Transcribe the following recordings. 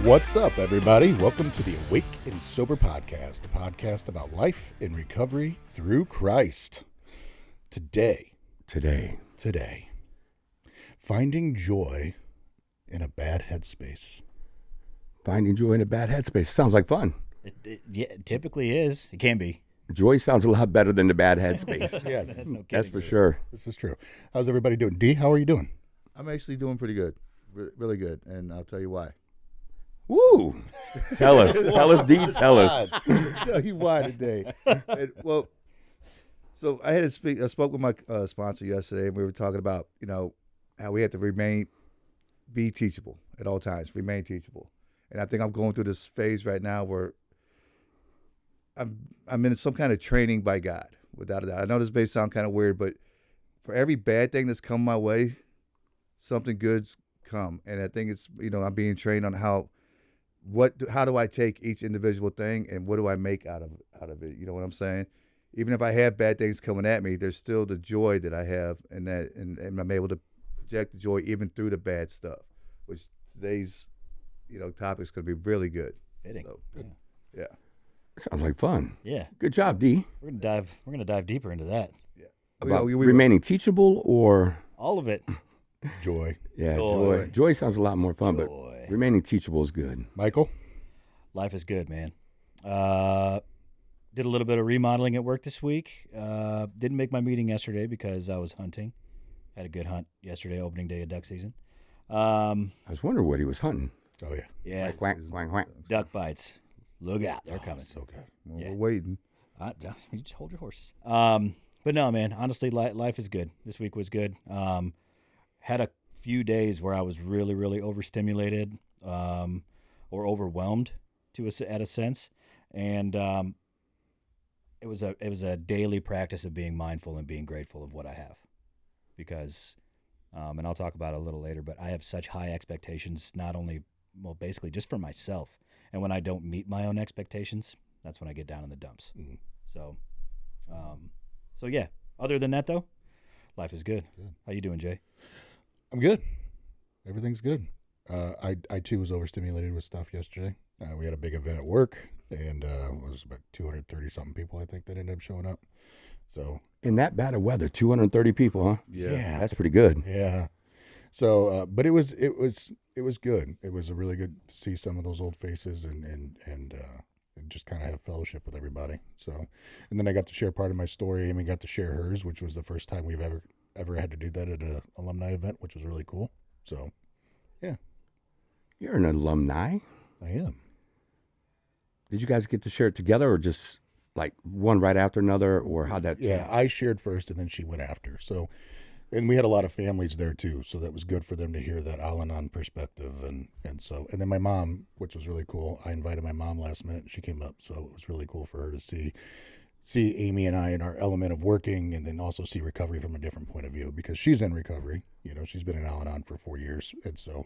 What's up, everybody? Welcome to the Awake and Sober Podcast, a podcast about life in recovery through Christ. Today, finding joy in a bad headspace. Finding joy in a bad headspace. Sounds like fun. It typically is. It can be. Joy sounds a lot better than the bad headspace. Yes, That's for sure. This is true. How's everybody doing? D, how are you doing? I'm actually doing pretty good, really good, and I'll tell you why. Woo! Tell us, D, tell us. I'll tell you why today. So I had I spoke with my sponsor yesterday, and we were talking about, how we have to be teachable at all times, remain teachable. And I think I'm going through this phase right now where I'm in some kind of training by God, without a doubt. I know this may sound kind of weird, but for every bad thing that's come my way, something good's come. And I think it's, I'm being trained on how do I take each individual thing and what do I make out of it? You know what I'm saying? Even if I have bad things coming at me, there's still the joy that I have, and I'm able to project the joy even through the bad stuff, which today's, topic's going to be really good. Fitting. So, yeah. Sounds like fun. Yeah. Good job, D. We're gonna dive deeper into that. Yeah. About remaining teachable or All of it. Joy. yeah, Joy. Joy sounds a lot more fun, but Joy. remaining teachable is good. Michael? Life is good, man. Did a little bit of remodeling at work this week. Didn't make my meeting yesterday because I was hunting. Had a good hunt yesterday, opening day of duck season. I was wondering what he was hunting. Oh, yeah. Yeah, Quack, quack, quack. duck bites. Look out, they're coming. So good. Well, Yeah. we're waiting. You just hold your horses. But no, man. Honestly, life is good. This week was good. Had a few days where I was really, really overstimulated or overwhelmed at a sense, and it was a daily practice of being mindful and being grateful of what I have, because, and I'll talk about it a little later, but I have such high expectations, not only, basically just for myself. And when I don't meet my own expectations, that's when I get down in the dumps. Mhm. So yeah. Other than that, though, life is good. Good. How you doing, Jay? I'm good. Everything's good. I too was overstimulated with stuff yesterday. We had a big event at work, and it was about 230-something people, I think, that ended up showing up. So In that bad of weather, 230 people, huh? Yeah. That's pretty good. yeah. So, but it was good. It was really good to see some of those old faces and just kind of have fellowship with everybody. So, and then I got to share part of my story. Amy got to share hers, which was the first time we've ever had to do that at an alumni event, which was really cool. So, yeah. You're an alumni. I am. Did you guys get to share it together or just like one right after another, or how'd that? Yeah, I shared first and then she went after. So, and we had a lot of families there too, so that was good for them to hear that Al-Anon perspective, and then my mom, which was really cool. I invited my mom last minute, and she came up, so it was really cool for her to see Amy and I in our element of working, and then also see recovery from a different point of view, because she's in recovery. She's been in Al-Anon for 4 years, and so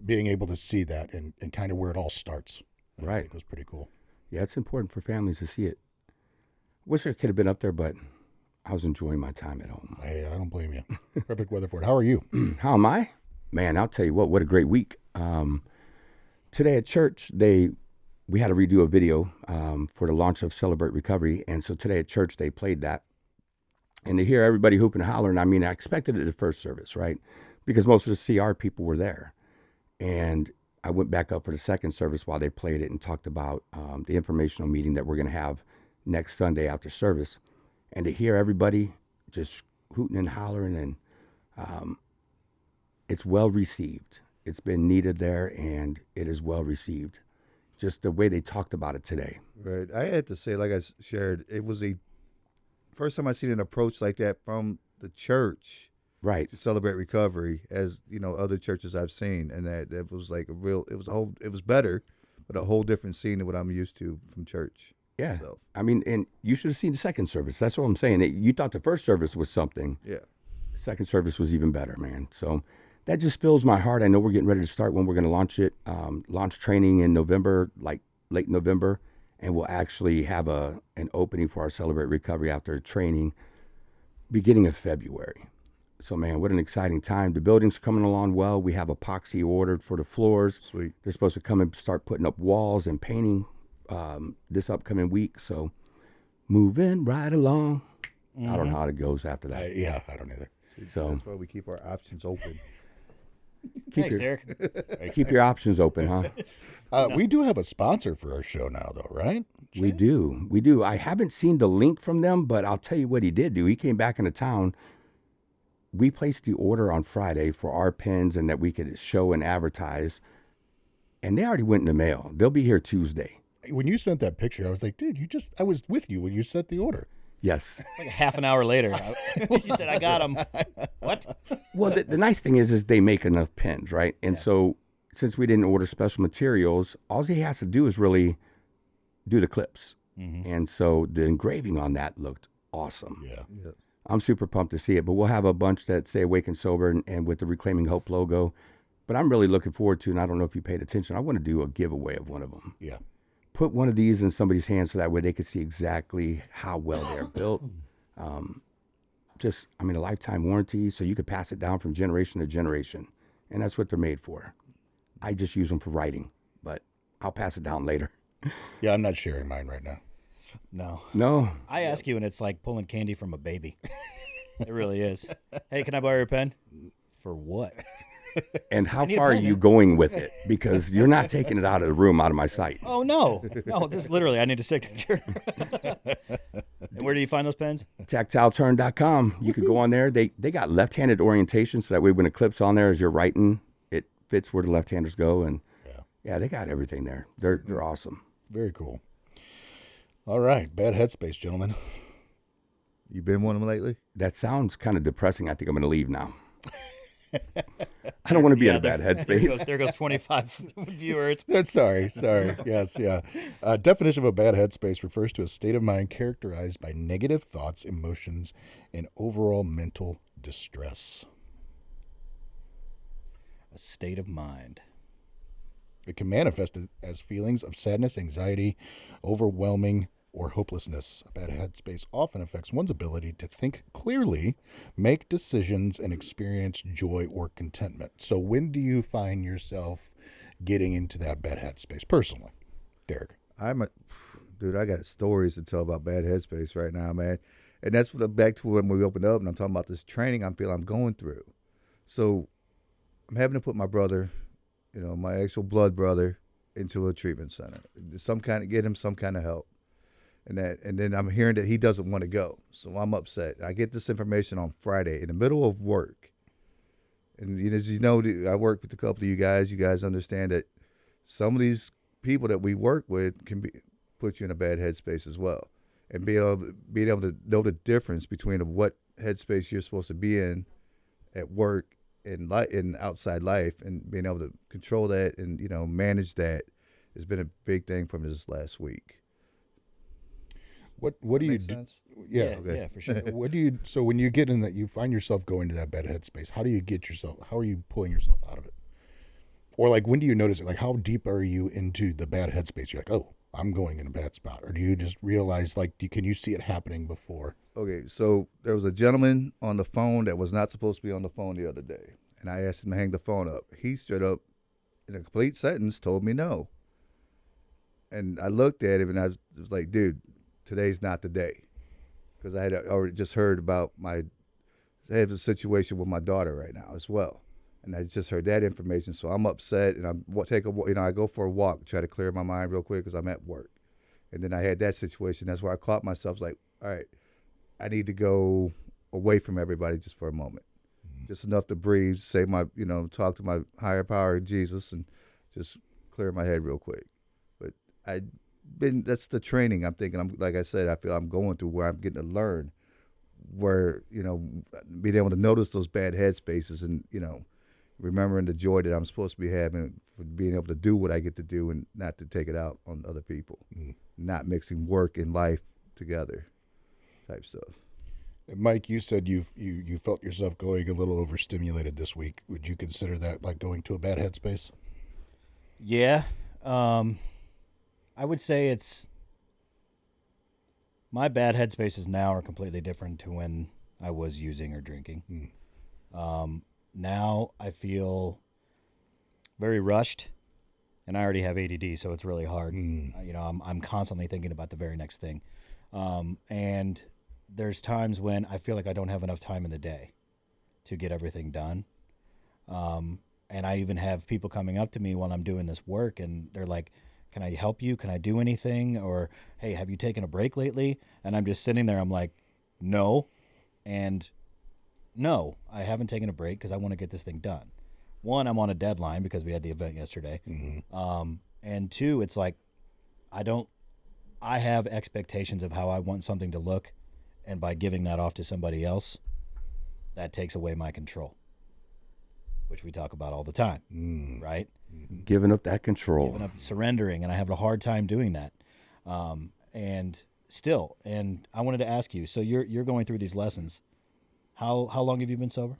being able to see that and kind of where it all starts, I think was pretty cool. Yeah, it's important for families to see it. Wish I could have been up there, but I was enjoying my time at home. Hey, I don't blame you. Perfect weather for it. How are you? How am I? Man, I'll tell you what a great week. Today at church, we had to redo a video for the launch of Celebrate Recovery. And so today at church, they played that. And to hear everybody hooping and hollering, I mean, I expected it at the first service, right? Because most of the CR people were there. And I went back up for the second service while they played it and talked about the informational meeting that we're going to have next Sunday after service. And to hear everybody just hooting and hollering, and it's well received. It's been needed there, and it is well received. Just the way they talked about it today. Right. I had to say, like I shared, it was the first time I seen an approach like that from the church Right. to Celebrate Recovery, as other churches I've seen, and that was like it was better, but a whole different scene than what I'm used to from church. Yeah. So, I mean, and you should have seen the second service. That's what I'm saying. You thought the first service was something. yeah. The second service was even better, man. So that just fills my heart. I know we're getting ready to start when we're going to launch it, launch training in November, like late November, and we'll actually have an opening for our Celebrate Recovery after training beginning of February. So, man, what an exciting time. The building's coming along well. We have epoxy ordered for the floors. Sweet. They're supposed to come and start putting up walls and painting this upcoming week. So, moving right along. I don't know how it goes after that. I don't either. So, That's why we keep our options open. Thanks, your, Derek. keep your options open, huh? We do have a sponsor for our show now, though, right? We do. I haven't seen the link from them, but I'll tell you what he did do. He came back into town. We placed the order on Friday for our pins and that we could show and advertise. And they already went in the mail. They'll be here Tuesday. When you sent that picture, I was like, dude, I was with you when you sent the order. Yes. Like a half an hour later, you said, I got him. What? Well, the nice thing is they make enough pins, right? And so since we didn't order special materials, all he has to do is really do the clips. Mm-hmm. And so the engraving on that looked awesome. Yeah. I'm super pumped to see it, but we'll have a bunch that say Awake and Sober and with the Reclaiming Hope logo. But I'm really looking forward to, and I don't know if you paid attention, I want to do a giveaway of one of them. Yeah. Put one of these in somebody's hands so that way they can see exactly how well they're built. A lifetime warranty, so you could pass it down from generation to generation. And that's what they're made for. I just use them for writing, but I'll pass it down later. Yeah, I'm not sharing mine right now. No. I ask you, and it's like pulling candy from a baby. It really is. Hey, can I borrow your pen? For what? And how need a far are pen, you man. going with it? Because you're not taking it out of the room, out of my sight. Oh, no. No, just literally, I need a signature. And where do you find those pens? TactileTurn.com. You could go on there. They got left-handed orientation, so that way when it clips on there as you're writing, it fits where the left-handers go. And yeah, they got everything there. They're awesome. Very cool. All right. Bad Headspace, gentlemen. You been one of them lately? That sounds kind of depressing. I think I'm going to leave now. I don't want to be in a bad headspace. There goes 25 viewers. Sorry. Yes, yeah. Definition of a bad headspace refers to a state of mind characterized by negative thoughts, emotions, and overall mental distress. A state of mind. It can manifest as feelings of sadness, anxiety, overwhelming, or hopelessness. A bad headspace often affects one's ability to think clearly, make decisions, and experience joy or contentment. So when do you find yourself getting into that bad headspace personally, Derek? I got stories to tell about bad headspace right now, man. And that's back to when we opened up and I'm talking about this training I'm going through. So I'm having to put my brother, my actual blood brother, into a treatment center. Get him some kind of help. And then I'm hearing that he doesn't want to go. So I'm upset. I get this information on Friday in the middle of work. And as you know, I work with a couple of you guys. You guys understand that some of these people that we work with can put you in a bad headspace as well. And being able to know the difference between what headspace you're supposed to be in at work and in outside life, and being able to control that and manage that has been a big thing for me this last week. What do you Makes do? sense? Yeah. Yeah, for sure. So when you get in that, you find yourself going to that bad headspace, how are you pulling yourself out of it? Or like, when do you notice it? Like, how deep are you into the bad headspace? You're like, oh, I'm going in a bad spot. Or do you just realize, like, can you see it happening before? Okay, so there was a gentleman on the phone that was not supposed to be on the phone the other day. And I asked him to hang the phone up. He straight up, in a complete sentence, told me no. And I looked at him and I was like, dude, today's not the day. Because I had already just heard about I have a situation with my daughter right now as well. And I just heard that information, so I'm upset, and I go for a walk, try to clear my mind real quick because I'm at work. And then I had that situation. That's where I caught myself like, all right, I need to go away from everybody just for a moment, just enough to breathe, say talk to my higher power, Jesus, and just clear my head real quick. But that's the training I'm thinking. Like I said, I feel I'm going through where I'm getting to learn, where being able to notice those bad headspaces and remembering the joy that I'm supposed to be having for being able to do what I get to do and not to take it out on other people, not mixing work and life together type stuff. Mike, you said you felt yourself going a little overstimulated this week. Would you consider that like going to a bad headspace? Yeah. I would say my bad headspaces now are completely different to when I was using or drinking. Now I feel very rushed, and I already have ADD, so it's really hard. You know, I'm constantly thinking about the very next thing, and there's times when I feel like I don't have enough time in the day to get everything done. And I even have people coming up to me while I'm doing this work, and they're like, "Can I help you? Can I do anything?" Or, "Hey, have you taken a break lately?" And I'm just sitting there. I'm like, "No," and no, I haven't taken a break because I want to get this thing done. One, I'm on a deadline because we had the event yesterday. And two, it's like I have expectations of how I want something to look, and by giving that off to somebody else, that takes away my control, which we talk about all the time, right? Giving up that control. Giving up, surrendering, and I have a hard time doing that. And I wanted to ask you, so you're going through these lessons. How long have you been sober?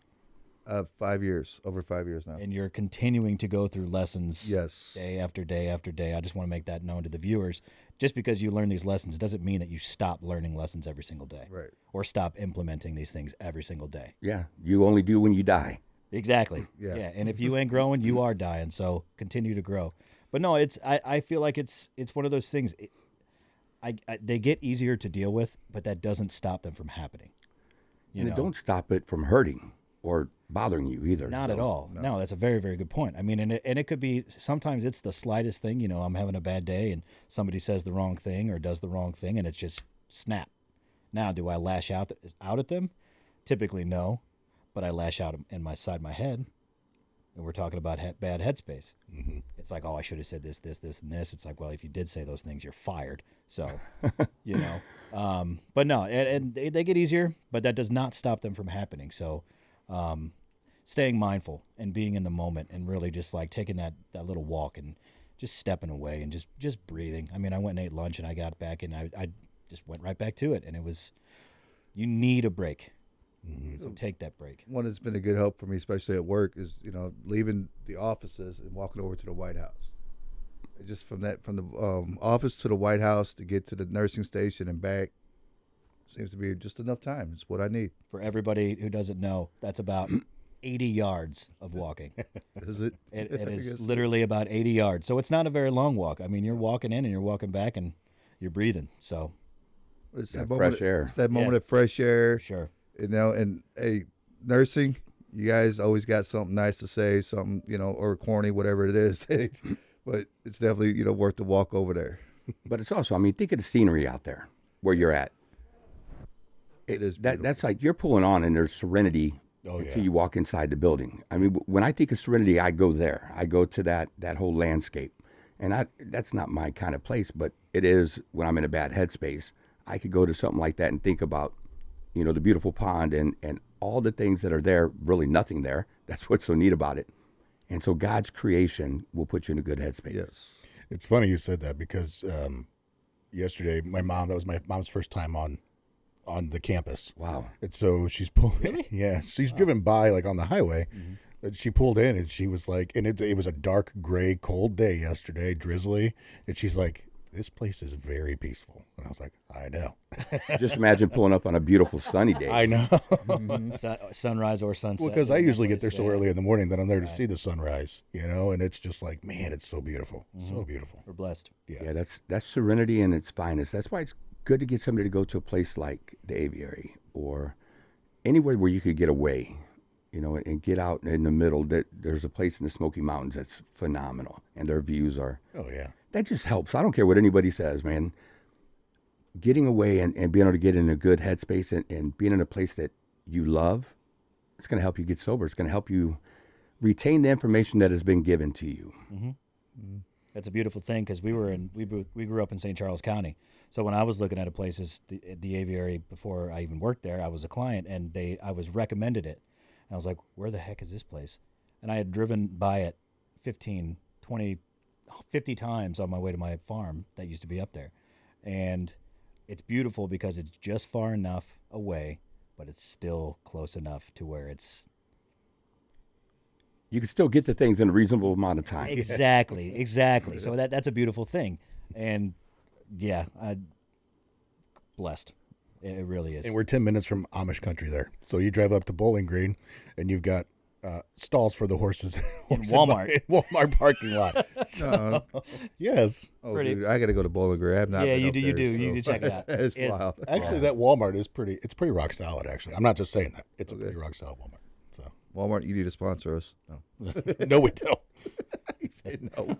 5 years, over 5 years now. And you're continuing to go through lessons Yes. day after day after day. I just want to make that known to the viewers. Just because you learn these lessons doesn't mean that you stop learning lessons every single day. Right. Or stop implementing these things every single day. Yeah, you only do when you die. Exactly. Yeah. And if you ain't growing, you are dying. So continue to grow. But no, I feel like it's one of those things. They get easier to deal with, but that doesn't stop them from happening. And it don't stop it from hurting or bothering you either. Not at all. No, that's a very, very good point. I mean, and it could be, sometimes it's the slightest thing. You know, I'm having a bad day and somebody says the wrong thing or does the wrong thing, and it's just snap. Now, do I lash out at them? Typically, no, but I lash out inside my head. And we're talking about bad headspace. It's like, oh, I should have said this, this, this, and this. It's like, well, if you did say those things, you're fired. So, you know. But no, and they get easier, but that does not stop them from happening. So, staying mindful and being in the moment and really just like taking that little walk and just stepping away and just breathing. I mean, I went and ate lunch and I got back and I just went right back to it. And it was, you need a break. So take that break. One that's been a good help for me, especially at work, is leaving the offices and walking over to the White House. Just from the office to the White House to get to the nursing station and back seems to be just enough time. It's what I need. For everybody who doesn't know, that's about 80 yards of walking. Is it? It I is guess. literally about 80 yards. So it's not a very long walk. I mean, you're walking in and you're walking back and you're breathing. So It's Yeah, that moment, fresh air. It's that moment of fresh air. sure. And hey, nursing, you guys always got something nice to say, something, or corny, whatever it is. But it's definitely, worth the walk over there. But it's also, I mean, think of the scenery out there where you're at. It is beautiful. That's like you're pulling on and there's serenity Oh, until yeah. you walk inside the building. I mean, when I think of serenity, I go there. I go to that whole landscape. And that's not my kind of place, but it is when I'm in a bad headspace. I could go to something like that and think about, the beautiful pond and all the things that are there, really nothing there. That's what's so neat about it. And so God's creation will put you in a good headspace. Yes. It's funny you said that because yesterday that was my mom's first time on the campus. Wow. And so she's pulled. Really? Yeah, she's driven by like on the highway. And she pulled in and she was like, and it was a dark, gray, cold day yesterday, drizzly. And she's like, "This place is very peaceful." And I was like, "I know." Just imagine pulling up on a beautiful sunny day. I know. Sunrise or sunset. Because I in that usually get there place, so yeah. early in the morning that I'm there to see the sunrise, and it's just like, man, it's so beautiful. So beautiful. We're blessed. Yeah, that's serenity in its finest. That's why it's good to get somebody to go to a place like the aviary or anywhere where you could get away, and get out in the middle. There's a place in the Smoky Mountains that's phenomenal, and their views are. Oh, yeah. That just helps. I don't care what anybody says, man. Getting away and being able to get in a good headspace and being in a place that you love, it's going to help you get sober. It's going to help you retain the information that has been given to you. That's a beautiful thing because we grew up in St. Charles County. So when I was looking at a place, the aviary, before I even worked there, I was a client and I was recommended it. And I was like, where the heck is this place? And I had driven by it 15, 20, 50 times on my way to my farm that used to be up there. And it's beautiful because it's just far enough away, but it's still close enough to where it's You can still get the things in a reasonable amount of time. exactly. So that's a beautiful thing. And yeah, blessed. It really is. And we're 10 minutes from Amish country there. So you drive up to Bowling Green, and you've got stalls for the horses. In Walmart. In Walmart parking lot. So, yes. Oh, Pretty- dude, I got to go to Bowling Green. I've not Yeah, been you up do, you there, do. You so- need to check it out. it's It's- wild. Actually, that Walmart is pretty rock solid, actually. I'm not just saying that. It's a pretty rock solid Walmart. So Walmart, you need to sponsor us. No. no, we don't. He said no.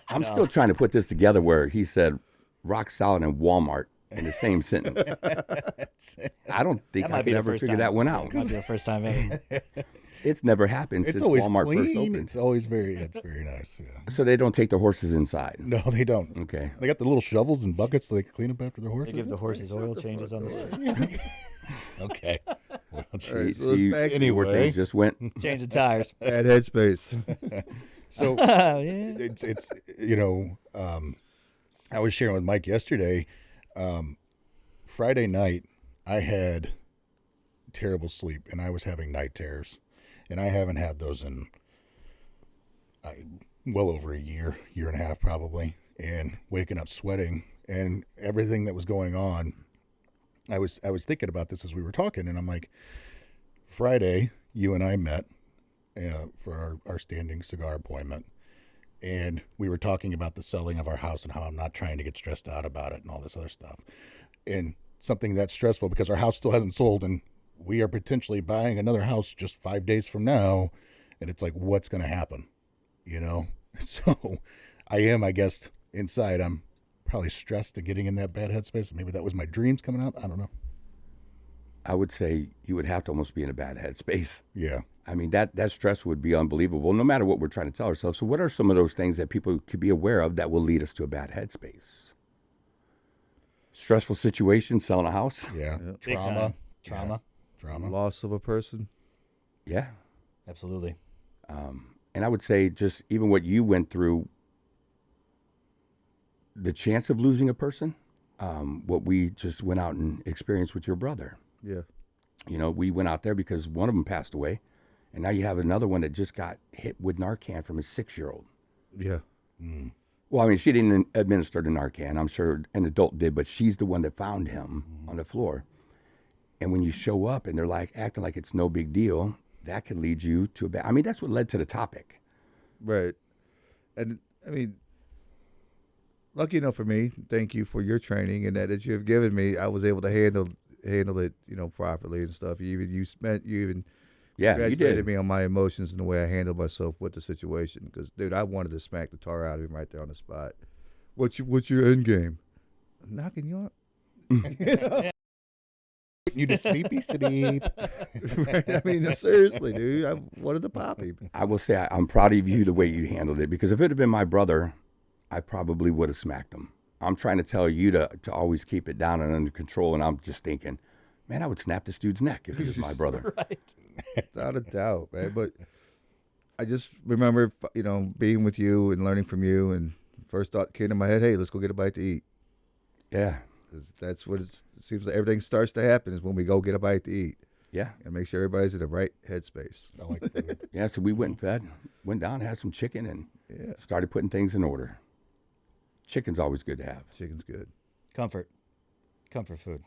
I'm still trying to put this together where he said rock solid and Walmart in the same sentence. I don't think That I might be could the ever first figure time. that one out. Might be the first time ever. It's never happened It's since always Walmart first clean. opened. It's always very nice. Yeah. So they don't take the horses inside. No, they don't. Okay. They got the little shovels and buckets so they can clean up after their They horses. give the horses oil changes on the side. Okay. Well, All See, right, so let's see back to see where anyway. things just went. Change the tires. Bad headspace. so Yeah. it's I was sharing with Mike yesterday. Friday night, I had terrible sleep and I was having night terrors, and I haven't had those in well over a year and a half probably. And waking up sweating and everything that was going on, I was thinking about this as we were talking, and I'm like, Friday, you and I met for our standing cigar appointment, and we were talking about the selling of our house and how I'm not trying to get stressed out about it and all this other stuff. And something that's stressful because our house still hasn't sold, and we are potentially buying another house just 5 days from now, and it's like, what's going to happen? So I guess, inside, I'm probably stressed and getting in that bad headspace. Maybe that was my dreams coming out. I don't know. I would say you would have to almost be in a bad headspace. Yeah. I mean, that stress would be unbelievable, no matter what we're trying to tell ourselves. So what are some of those things that people could be aware of that will lead us to a bad headspace? Stressful situation, selling a house? Yeah. Big Trauma. time. Trauma. Trauma. Loss of a person. Yeah. Absolutely. And I would say just even what you went through, the chance of losing a person, what we just went out and experienced with your brother. Yeah. We went out there because one of them passed away, and now you have another one that just got hit with Narcan from a 6-year-old. Yeah. Well, I mean, she didn't administer the Narcan. I'm sure an adult did, but she's the one that found him on the floor. And when you show up and they're like acting like it's no big deal, that could lead you to a bad. I mean, that's what led to the topic. Right. And I mean, lucky enough for me, thank you for your training and that you have given me. I was able to handle it, properly and stuff. You even Yeah, you congratulated did. me on my emotions and the way I handled myself with the situation. Because, dude, I wanted to smack the tar out of him right there on the spot. What's your end game? Knocking you out. You to sleepy sleep. Right? I mean, seriously, dude. I wanted to pop him. I will say I'm proud of you the way you handled it, because if it had been my brother, I probably would have smacked him. I'm trying to tell you to always keep it down and under control, and I'm just thinking, man, I would snap this dude's neck if he was my brother. Right. Without a doubt, man. But I just remember, being with you and learning from you, and first thought came to my head, hey, let's go get a bite to eat. Yeah, 'Cause that's what it seems like everything starts to happen is when we go get a bite to eat yeah, and make sure everybody's in the right headspace. I like food. yeah. So we went and fed, went down, had some chicken, and Yeah, started putting things in order. Chicken's always good to have. chicken's good. Comfort food.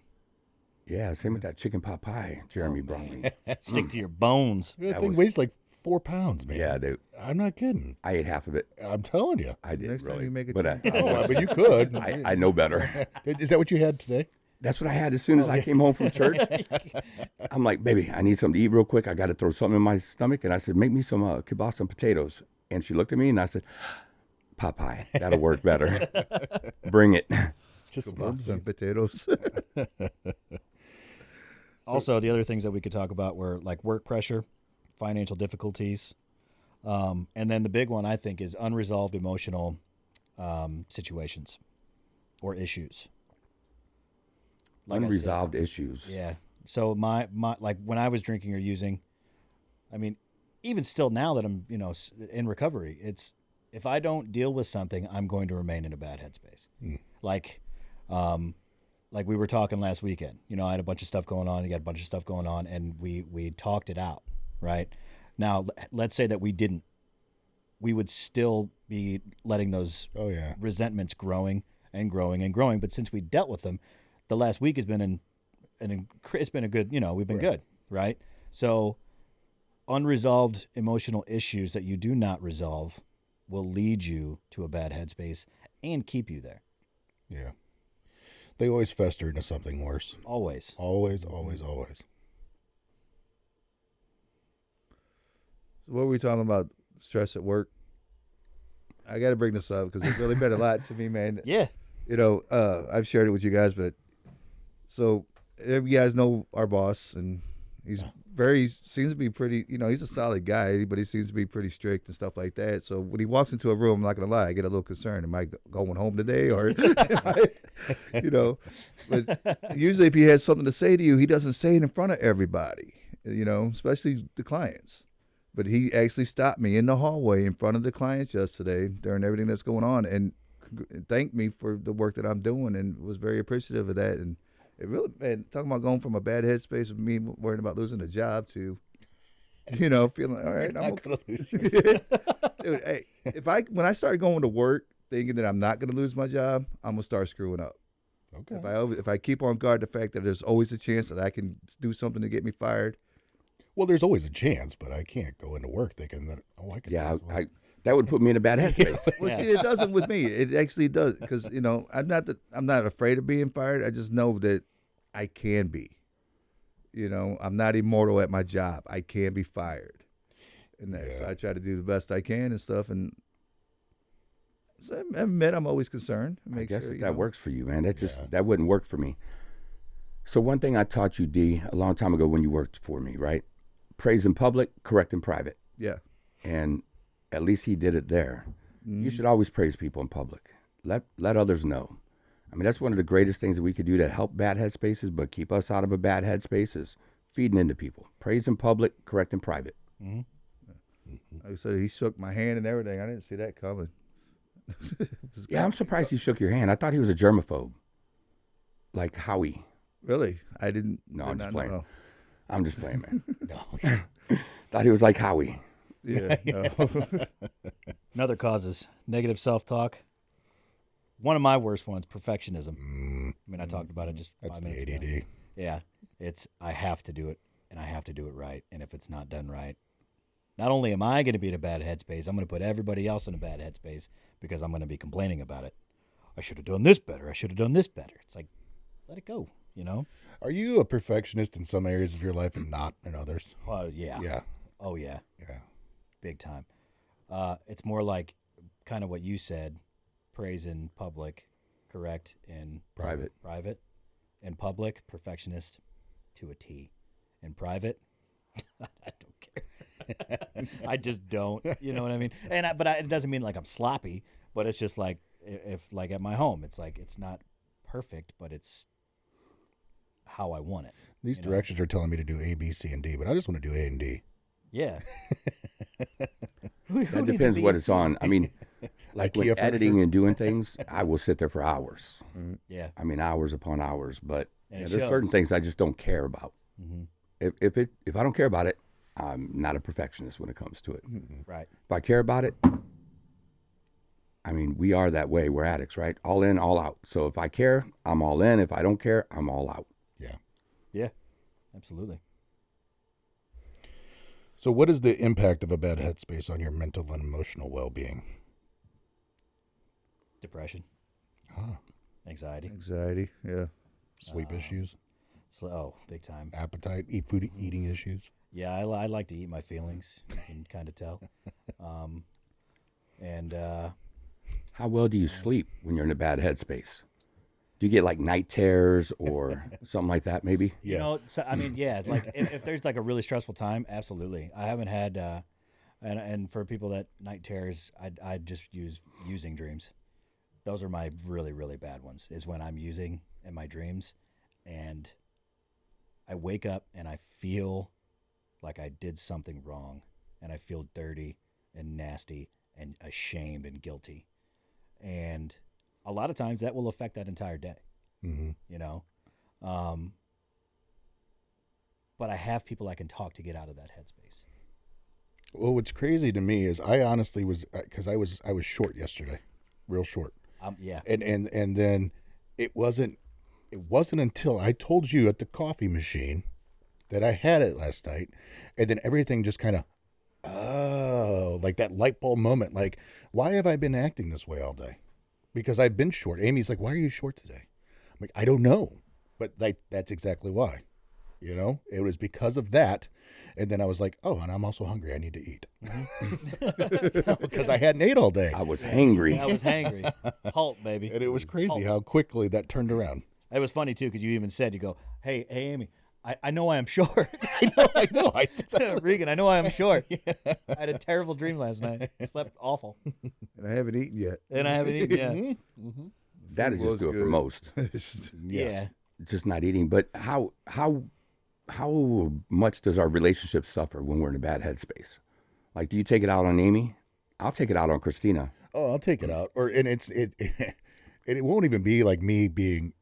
Yeah, same with that chicken pot pie Jeremy brought me. Stick to your bones. That That thing was- weighs like 4 pounds, man. Yeah, dude, I'm not kidding. I ate half of it. I'm telling you. I did Next time really, you make it but to- Oh, but you could. I know better. Is that what you had today? That's what I had as soon as I came home from church. I'm like, baby, I need something to eat real quick. I got to throw something in my stomach. And I said, make me some kielbasa and potatoes. And she looked at me and I said, pot pie. That'll work better. Bring it. Just Kielbasa and potatoes. Also, the other things that we could talk about were like work pressure, financial difficulties, and then the big one I think is unresolved emotional situations or issues. Like I said, Unresolved issues. yeah. So my like when I was drinking or using, I mean, even still now that I'm in recovery, it's if I don't deal with something, I'm going to remain in a bad headspace. Like we were talking last weekend. I had a bunch of stuff going on. You got a bunch of stuff going on, and we talked it out. Right now, let's say that we didn't. We would still be letting those Oh yeah. resentments growing and growing and growing. But since we dealt with them, the last week has been it's been a good, we've been good, right? So unresolved emotional issues that you do not resolve will lead you to a bad headspace and keep you there. Yeah. They always fester into something worse. Always. Always, always, always. So what were we talking about? Stress at work. I got to bring this up because it really meant a lot to me, man. Yeah. I've shared it with you guys, but so you guys know our boss, and he's seems to be pretty, he's a solid guy, but he seems to be pretty strict and stuff like that. So when he walks into a room, I'm not going to lie, I get a little concerned. Am I going home today? Or, but usually if he has something to say to you, he doesn't say it in front of everybody, especially the clients. But he actually stopped me in the hallway in front of the clients yesterday during everything that's going on and thanked me for the work that I'm doing and was very appreciative of that. And it really, man, talking about going from a bad headspace of me worrying about losing a job to, feeling all right, I'm not gonna lose your Dude, hey, when I start going to work thinking that I'm not gonna lose my job, I'm gonna start screwing up. Okay. If I keep on guard the fact that there's always a chance that I can do something to get me fired. Well, there's always a chance, but I can't go into work thinking that, I can. Yeah, that would put me in a bad headspace. Well, see, it doesn't with me. It actually does because I'm not afraid of being fired. I just know that I can be. I'm not immortal at my job. I can be fired, and so I try to do the best I can and stuff. And so I admit I'm always concerned. I guess if that works for you, man. That wouldn't work for me. So one thing I taught you, D, a long time ago when you worked for me, right? Praise in public, correct in private. Yeah. And at least he did it there. You should always praise people in public. Let others know. I mean, that's one of the greatest things that we could do to help bad headspaces, but keep us out of a bad headspace is feeding into people. Praise in public, correct in private. Like I said, he shook my hand and everything. I didn't see that coming. Yeah, I'm surprised he shook your hand. I thought he was a germaphobe, like Howie. Really? I didn't. No, I'm just playing. Know. I'm just playing, man. No. Thought he was like Howie. Yeah. No. Another causes negative self-talk. One of my worst ones, perfectionism. I mean, I talked about it just That's 5 the minutes ADD. ago. Yeah, it's I have to do it, and I have to do it right. And if it's not done right, not only am I going to be in a bad headspace, I'm going to put everybody else in a bad headspace because I'm going to be complaining about it. I should have done this better. I should have done this better. It's like, let it go, Are you a perfectionist in some areas of your life and not in others? Yeah. Yeah. Oh, yeah. Yeah. Big time. It's more like kind of what you said, praise in public, correct in Private. In public, perfectionist to a T. In private, I don't care. I just don't, you know what I mean? But it doesn't mean like I'm sloppy, but it's just like if like at my home, it's like it's not perfect, but it's how I want it. These directions are telling me to do A, B, C, and D, but I just want to do A and D. Yeah. That depends what it's on. I mean, like when IKEA editing furniture? and doing things, I will sit there for hours. Yeah. I mean, hours upon hours. But And it there's certain shows. things I just don't care about. Mhm. If I don't care about it, I'm not a perfectionist when it comes to it. Right. If I care about it, I mean, we are that way. We're addicts, right? All in, all out. So if I care, I'm all in. If I don't care, I'm all out. Yeah. Yeah. Absolutely. So what is the impact of a bad headspace on your mental and emotional well-being? Depression, Ah, anxiety, Anxiety. Yeah. sleep issues, big time. appetite, eating issues. Yeah, I like to eat my feelings. You can kind of tell. And How well do you sleep when you're in a bad headspace? Do you get like night terrors or something like that, maybe? so, I mean, yeah, it's like if there's like a really stressful time, absolutely. I haven't had, and for people that night terrors, I just use using dreams. Those are my really, really bad ones, is when I'm using in my dreams and I wake up and I feel like I did something wrong and I feel dirty and nasty and ashamed and guilty. And a lot of times that will affect that entire day, Mm-hmm. But I have people I can talk to get out of that headspace. Well, what's crazy to me is I honestly was, because I was short yesterday, real short. Yeah. And then it wasn't it wasn't until I told you at the coffee machine that I had it last night, and then everything just kind of, oh, like that light bulb moment. Like, why have I been acting this way all day? Because I've been short. Amy's like, why are you short today? I'm like, I don't know. But like, that's exactly why. You know, it was because of that. And then I was like, oh, and I'm also hungry. I need to eat. Because I hadn't ate all day. I was hangry. I was hangry. Halt, baby. And it was crazy how quickly that turned around. It was funny, too, because you even said, you go, hey, Amy, I know I am short. I know. Regan, I know I am short. I had a terrible dream last night. I slept awful. And I haven't eaten yet. And I haven't eaten yet. Mm-hmm. That is just good for most. Yeah. Just not eating. But how much does our relationship suffer when we're in a bad headspace? Like, do you take it out on Amy? I'll take it out on Christina. Oh, I'll take it out. And it won't even be like me being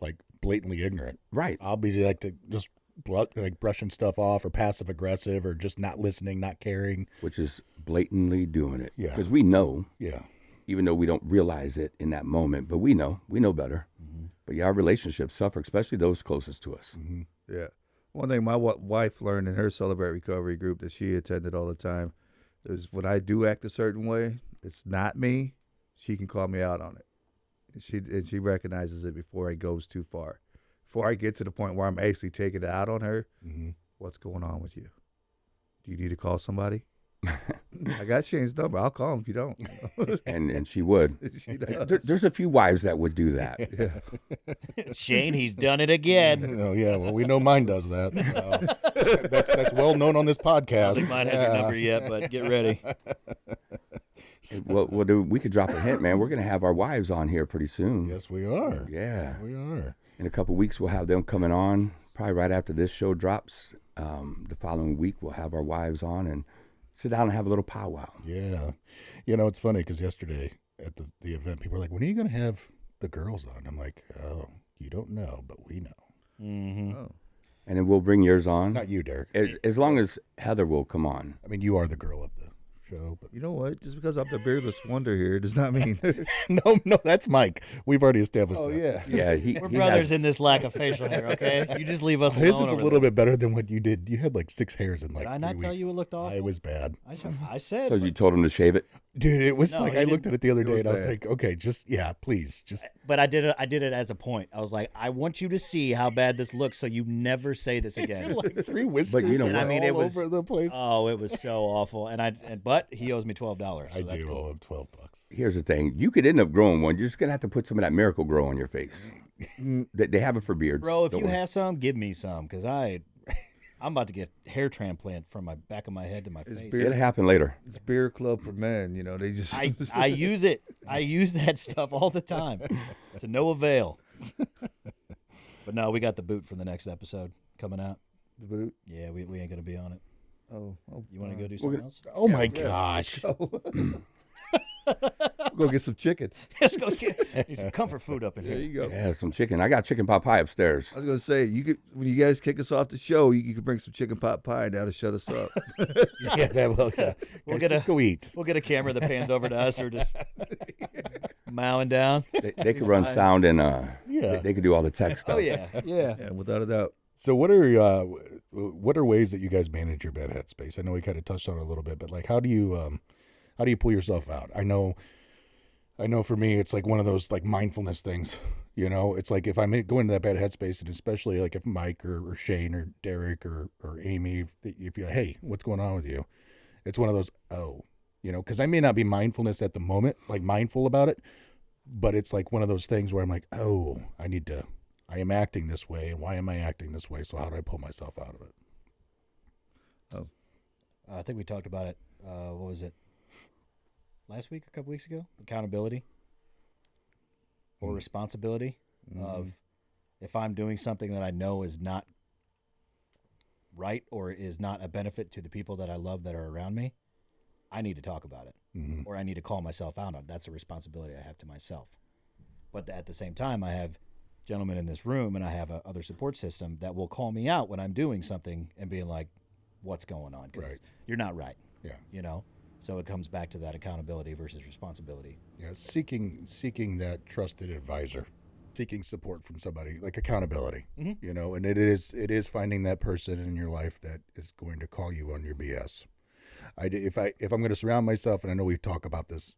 like blatantly ignorant. Right. I'll be like just like brushing stuff off or passive aggressive or just not listening, not caring. Which is blatantly doing it. Yeah. Because we know. Yeah. Even though we don't realize it in that moment, but we know better. Mm-hmm. But yeah, our relationships suffer, especially those closest to us. Mm-hmm. Yeah. One thing my wife learned in her Celebrate Recovery group that she attended all the time is when I do act a certain way, it's not me. She can call me out on it. She recognizes it before it goes too far. Before I get to the point where I'm actually taking it out on her, what's going on with you? Do you need to call somebody? I got Shane's number. I'll call him if you don't. and she would. She does. There's a few wives that would do that. Yeah. Shane, he's done it again. Oh yeah, well we know mine does that. That's well known on this podcast. I don't think mine has your number yet, but get ready. Well, we could drop a hint, man. We're going to have our wives on here pretty soon. Yes, we are. Yeah. We are. In a couple weeks, we'll have them coming on. Probably right after this show drops. The following week, we'll have our wives on and sit down and have a little powwow. Yeah. You know, it's funny because yesterday at the event, people were like, when are you going to have the girls on? I'm like, oh, you don't know, but we know. Mm-hmm. Oh. And then we'll bring yours on. Not you, Derek. As long as Heather will come on. I mean, you are the girl of the show. But You know what? Just because I'm the beardless wonder here does not mean. No, that's Mike. We've already established that. Yeah, We're he brothers has- in this lack of facial hair, okay? You just leave us alone. His is a over little there. bit better than what you did. You had like 6 hairs in like Did I 3 not tell weeks. you it looked awful? It was bad. I said. So you told him to shave it? Dude, it was No, like he I didn't. looked at it the other day was and I was bad. like, okay, please. But I did it as a point. I was like, I want you to see how bad this looks, so you never say this again. like 3 whiskers. But you know and what? I mean, it all was- over the place. Oh, it was so awful. But he owes me $12. So I that's do cool. owe him $12. Here's the thing. You could end up growing one. You're just going to have to put some of that Miracle Grow on your face. They have it for beards. Bro, if Don't you worry. have some, give me some, because I'm about to get hair transplant from my back of my head to my face. It'll happen later. It's beer club for men. You know, they just. I use it. I use that stuff all the time to no avail. But no, we got the boot for the next episode coming out. The boot. Yeah, we ain't gonna be on it. Oh. You want to go do something else? Oh my gosh. Go get some chicken. Let's go get need some comfort food up in There here. you go. Yeah, some chicken. I got chicken pot pie upstairs. I was gonna say you could when you guys kick us off the show, you could bring some chicken pot pie down to shut us up. Yeah, that will. Yeah. We'll Guys, get just go eat. We'll get a camera that pans over to us or just mowing down. They could run sound and Yeah. they could do all the tech stuff. Oh yeah. Yeah, without a doubt. So what are ways that you guys manage your bad headspace? I know we kind of touched on it a little bit, but like how do you pull yourself out? I know for me it's like one of those like mindfulness things. You know, it's like if I'm going to that bad headspace, and especially like if Mike or Shane or Derek or Amy, if you're like, hey, what's going on with you? It's one of those, because I may not be mindfulness at the moment, like mindful about it, but it's like one of those things where I'm like, oh, I am acting this way, and why am I acting this way? So how do I pull myself out of it? I think we talked about it. What was it? Last week, a couple weeks ago? Accountability or responsibility of if I'm doing something that I know is not right or is not a benefit to the people that I love that are around me, I need to talk about it or I need to call myself out on it. That's a responsibility I have to myself. But at the same time, I have gentlemen in this room and I have a other support system that will call me out when I'm doing something and being like, what's going on? Because Right. you're not right. Yeah. You know? So it comes back to that accountability versus responsibility. Yeah, seeking that trusted advisor seeking support from somebody, like accountability, Mhm. you know, and it is finding that person in your life that is going to call you on your BS. If I'm going to surround myself, and I know we talk about this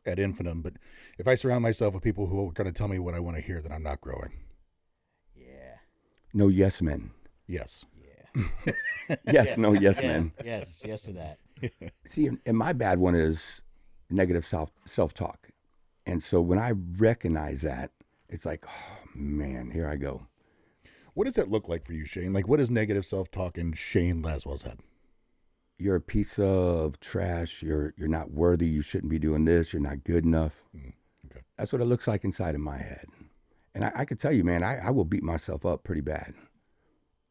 ad infinitum, but if I surround myself with people who are going to tell me what I want to hear, then I'm not growing. Yeah. No yes men. Yes. Yeah. Yes, no yes Yeah. men. Yes. Yes to that. See, and my bad one is negative self talk. And so when I recognize that, it's like, oh man, here I go. What does that look like for you, Shane? Like, what is negative self-talk in Shane Laswell's head? You're a piece of trash. You're not worthy. You shouldn't be doing this. You're not good enough. Okay. That's what it looks like inside of my head. And I could tell you, man, I will beat myself up pretty bad.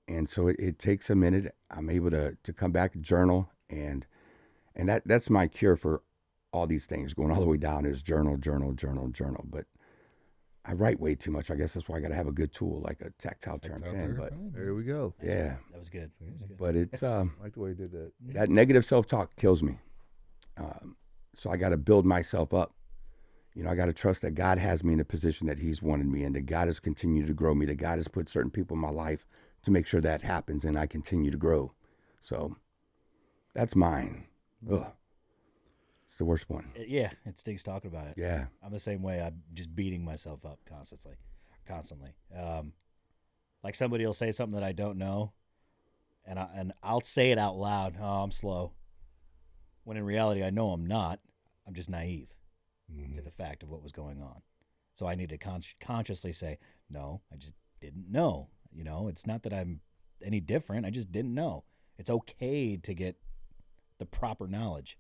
And so it takes a minute. I'm able to come back, journal, and that's my cure for all these things, going all the way down is journal. But I write way too much. I guess that's why I got to have a good tool like a tactile turn pen. But There we go. yeah, That was good. That was good. but it's I like the way you did that. that negative self-talk kills me. So I got to build myself up. You know, I got to trust that God has me in a position that He's wanted me in, that God has continued to grow me, that God has put certain people in my life to make sure that happens and I continue to grow. So that's mine. Ugh. It's the worst one. Yeah, it stinks talking about it. Yeah. I'm the same way. I'm just beating myself up constantly. Like somebody will say something that I don't know, and I'll say it out loud. Oh, I'm slow. When in reality, I know I'm not. I'm just naive to the fact of what was going on. So I need to consciously say, no, I just didn't know. You know, it's not that I'm any different. I just didn't know. It's okay to get the proper knowledge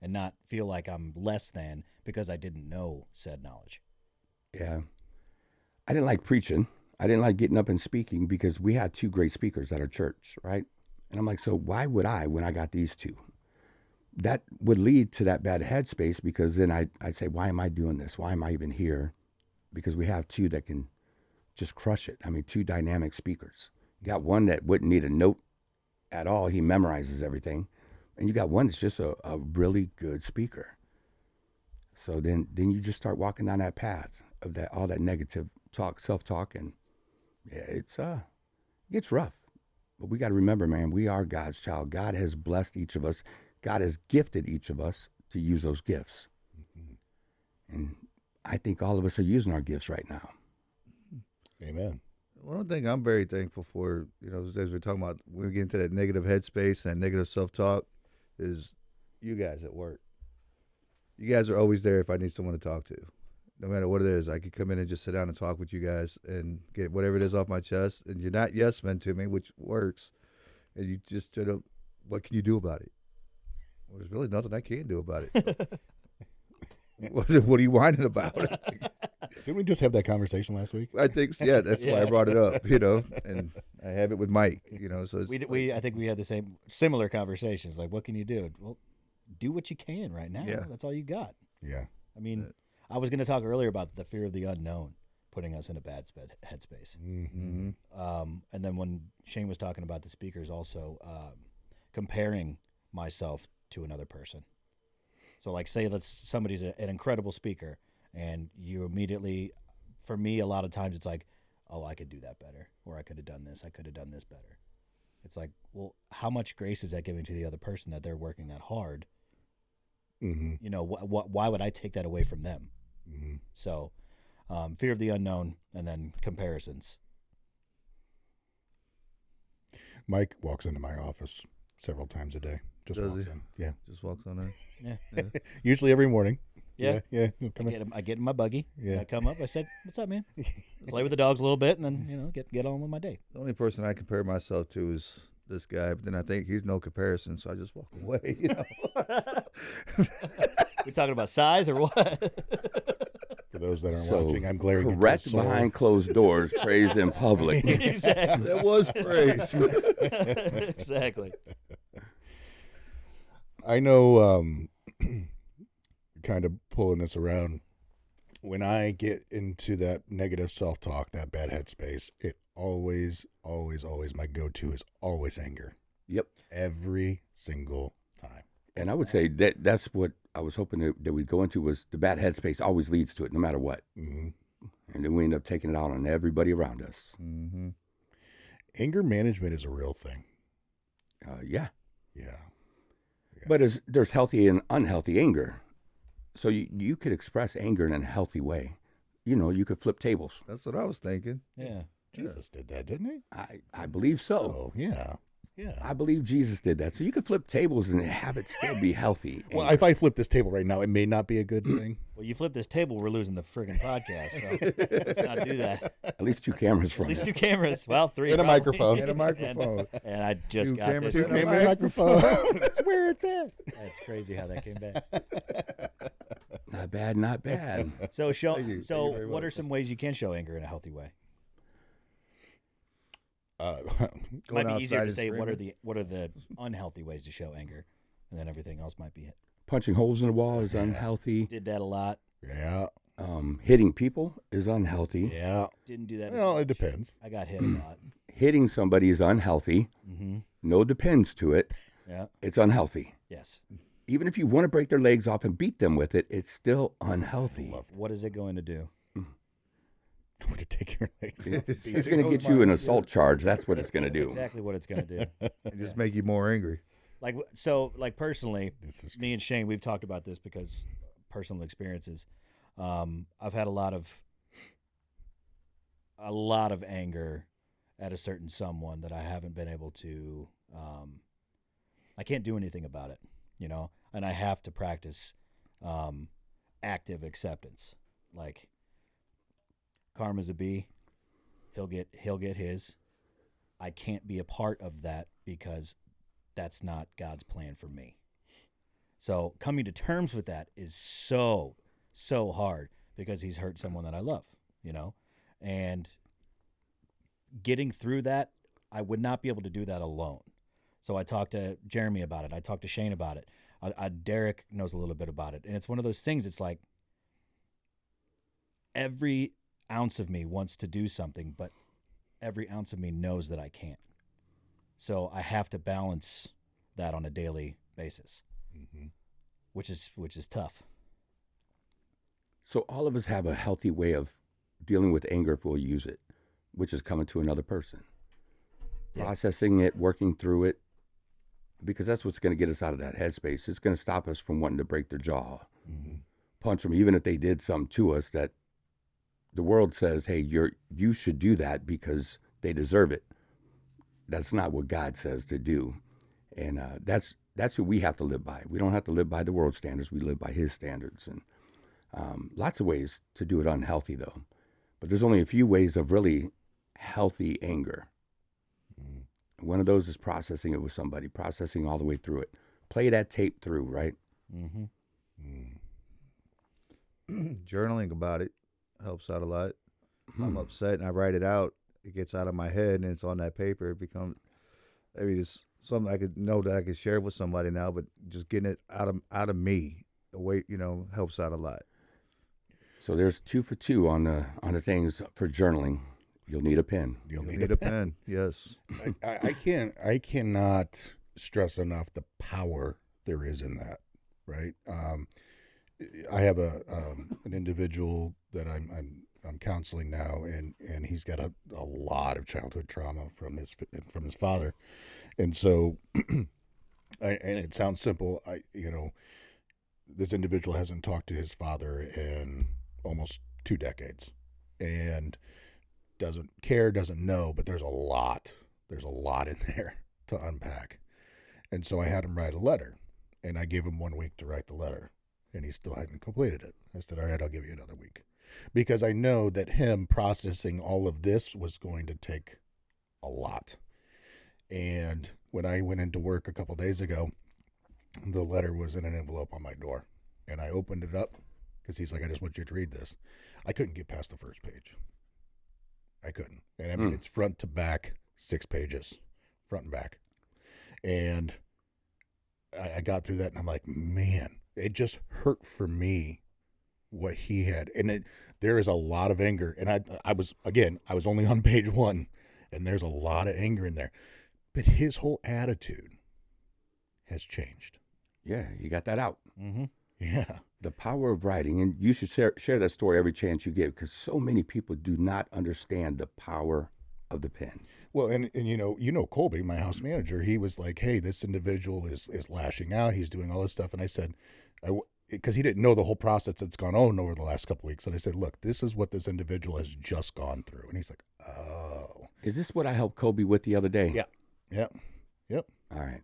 and not feel like I'm less than because I didn't know said knowledge. Yeah. I didn't like preaching. I didn't like getting up and speaking because we had two great speakers at our church, right? And I'm like, so why would I when I got these two? That would lead to that bad headspace because then I'd say, why am I doing this? Why am I even here? Because we have two that can just crush it. I mean, two dynamic speakers. You got one that wouldn't need a note at all. He memorizes everything. And you got one that's just a really good speaker. So then you just start walking down that path of that all that negative talk, self-talk, and yeah, it gets rough. But we got to remember, man, we are God's child. God has blessed each of us. God has gifted each of us to use those gifts. And I think all of us are using our gifts right now. Amen. One thing I'm very thankful for, you know, as we're talking about, when we get into that negative headspace and that negative self-talk, is you guys at work. You guys are always there if I need someone to talk to. No matter what it is, I could come in and just sit down and talk with you guys and get whatever it is off my chest. And you're not yes men to me, which works. And you just sort of, what can you do about it? Well, there's really nothing I can do about it. What are you whining about? Didn't we just have that conversation last week? I think, yeah, that's why I brought it up, you know, and I have it with Mike, you know, so it's I think we had the similar conversations. Like, what can you do? Well, do what you can right now. Yeah. That's all you got. Yeah. I mean, I was going to talk earlier about the fear of the unknown putting us in a bad headspace. Mm-hmm. And then when Shane was talking about the speakers, also comparing myself to another person. So, like, say somebody's an incredible speaker, and you immediately, for me, a lot of times it's like, oh, I could do that better, or I could have done this, I could have done this better. It's like, well, how much grace is that giving to the other person that they're working that hard? Mm-hmm. You know, why would I take that away from them? Mm-hmm. So, fear of the unknown, and then comparisons. Mike walks into my office several times a day. Just Does walks he? in. Yeah. Just walks on there. Yeah. Usually every morning. Yeah. Yeah. He'll come in. I get in my buggy. Yeah. And I come up. I said, "What's up, man?" Play with the dogs a little bit, and then get on with my day. The only person I compare myself to is this guy, but then I think he's no comparison, so I just walk away, you know. We talking about size or what? For those that aren't So watching, I'm glaring into correct a soul. behind closed doors, praised in public. Exactly. That was praise. Exactly. I know, kind of pulling this around, when I get into that negative self-talk, that bad headspace, it always, my go-to is always anger. Yep. Every single time. And I would say that's what I was hoping that we'd go into was the bad headspace always leads to it, no matter what. Mm-hmm. And then we end up taking it out on everybody around us. Mm-hmm. Anger management is a real thing. Yeah. Yeah. But there's healthy and unhealthy anger. So you could express anger in a healthy way. You could flip tables. That's what I was thinking. Yeah. Jesus did that, didn't he? I believe so. Oh, yeah. Yeah. I believe Jesus did that. So you could flip tables and have it still be healthy. Well, if I flip this table right now, it may not be a good thing. Well, you flip this table, we're losing the friggin' podcast. So let's not do that. At least 2 cameras from At least it. 2 cameras. Well, 3 And a probably. microphone. And a microphone. And I just 2 got cameras this. and a microphone. That's where it's at. That's crazy how that came back. Not bad, not bad. So Thank you. Thank you very what are much. some ways you can show anger in a healthy way? Going Might be easier outside to and say screaming. what are the unhealthy ways to show anger, and then everything else might be. Punching holes in the wall is unhealthy. Did that a lot. Yeah. Hitting people is unhealthy. Yeah. Didn't do that. Well, it much. depends. I got hit a lot. Hitting somebody is unhealthy. Mm-hmm. No depends to it. Yeah. It's unhealthy. Yes. Even if you want to break their legs off and beat them with it, it's still unhealthy. What is it going to do? I'm going to take your legs. It's going to get you an assault charge. That's what it's going to That's do. exactly what it's going to do. And just make you more angry. Like personally, This is me and Shane, we've talked about this because personal experiences. I've had a lot of anger at a certain someone that I haven't been able to. I can't do anything about it, and I have to practice active acceptance. Like karma's a bee, he'll get his. I can't be a part of that because that's not God's plan for me. So coming to terms with that is so hard because he's hurt someone that I love, and getting through that, I would not be able to do that alone. So I talked to Jeremy about it. I talked to Shane about it. Derek knows a little bit about it. And it's one of those things, it's like every ounce of me wants to do something, but every ounce of me knows that I can't. So I have to balance that on a daily basis, which is tough. So all of us have a healthy way of dealing with anger if we'll use it, which is coming to another person. Yeah. Processing it, working through it, because that's what's going to get us out of that headspace. It's going to stop us from wanting to break their jaw, punch them, even if they did something to us that the world says, hey, you should do that because they deserve it. That's not what God says to do. And that's who we have to live by. We don't have to live by the world standards. We live by his standards. And lots of ways to do it unhealthy, though. But there's only a few ways of really healthy anger. One of those is processing it with somebody, processing all the way through it. Play that tape through, right? Journaling about it helps out a lot. If I'm upset and I write it out, it gets out of my head and it's on that paper. It becomes, it's something I could know that I could share with somebody now, but just getting it out of me, away, helps out a lot. So there's 2 for 2 on the things for journaling. You'll need a pen. You'll Need a pen, yes. I cannot stress enough the power there is in that, right? I have an individual that I'm counseling now, and he's got a lot of childhood trauma from his father, and so, and it sounds simple. This individual hasn't talked to his father in almost 2 decades, and doesn't care, doesn't know, but there's a lot in there to unpack. And so I had him write a letter, and I gave him 1 week to write the letter, and he still hadn't completed it. I said, all right, I'll give you another week, because I know that him processing all of this was going to take a lot. And when I went into work a couple days ago, the letter was in an envelope on my door, and I opened it up because he's like, I just want you to read this. I couldn't get past the first page. I couldn't. And I mean, it's front to back, 6 pages, front and back. And I got through that, and I'm like, man, it just hurt for me what he had. And there is a lot of anger. And I was only on page 1, and there's a lot of anger in there. But his whole attitude has changed. Yeah, you got that out. Yeah. The power of writing, and you should share that story every chance you get, because so many people do not understand the power of the pen. Well, and Colby, my house manager, he was like, "Hey, this individual is lashing out. He's doing all this stuff." And I said, because he didn't know the whole process that's gone on over the last couple of weeks. And I said, "Look, this is what this individual has just gone through." And he's like, "Oh, Is this what I helped Kobe with the other day? Yeah. yep, yep, All right.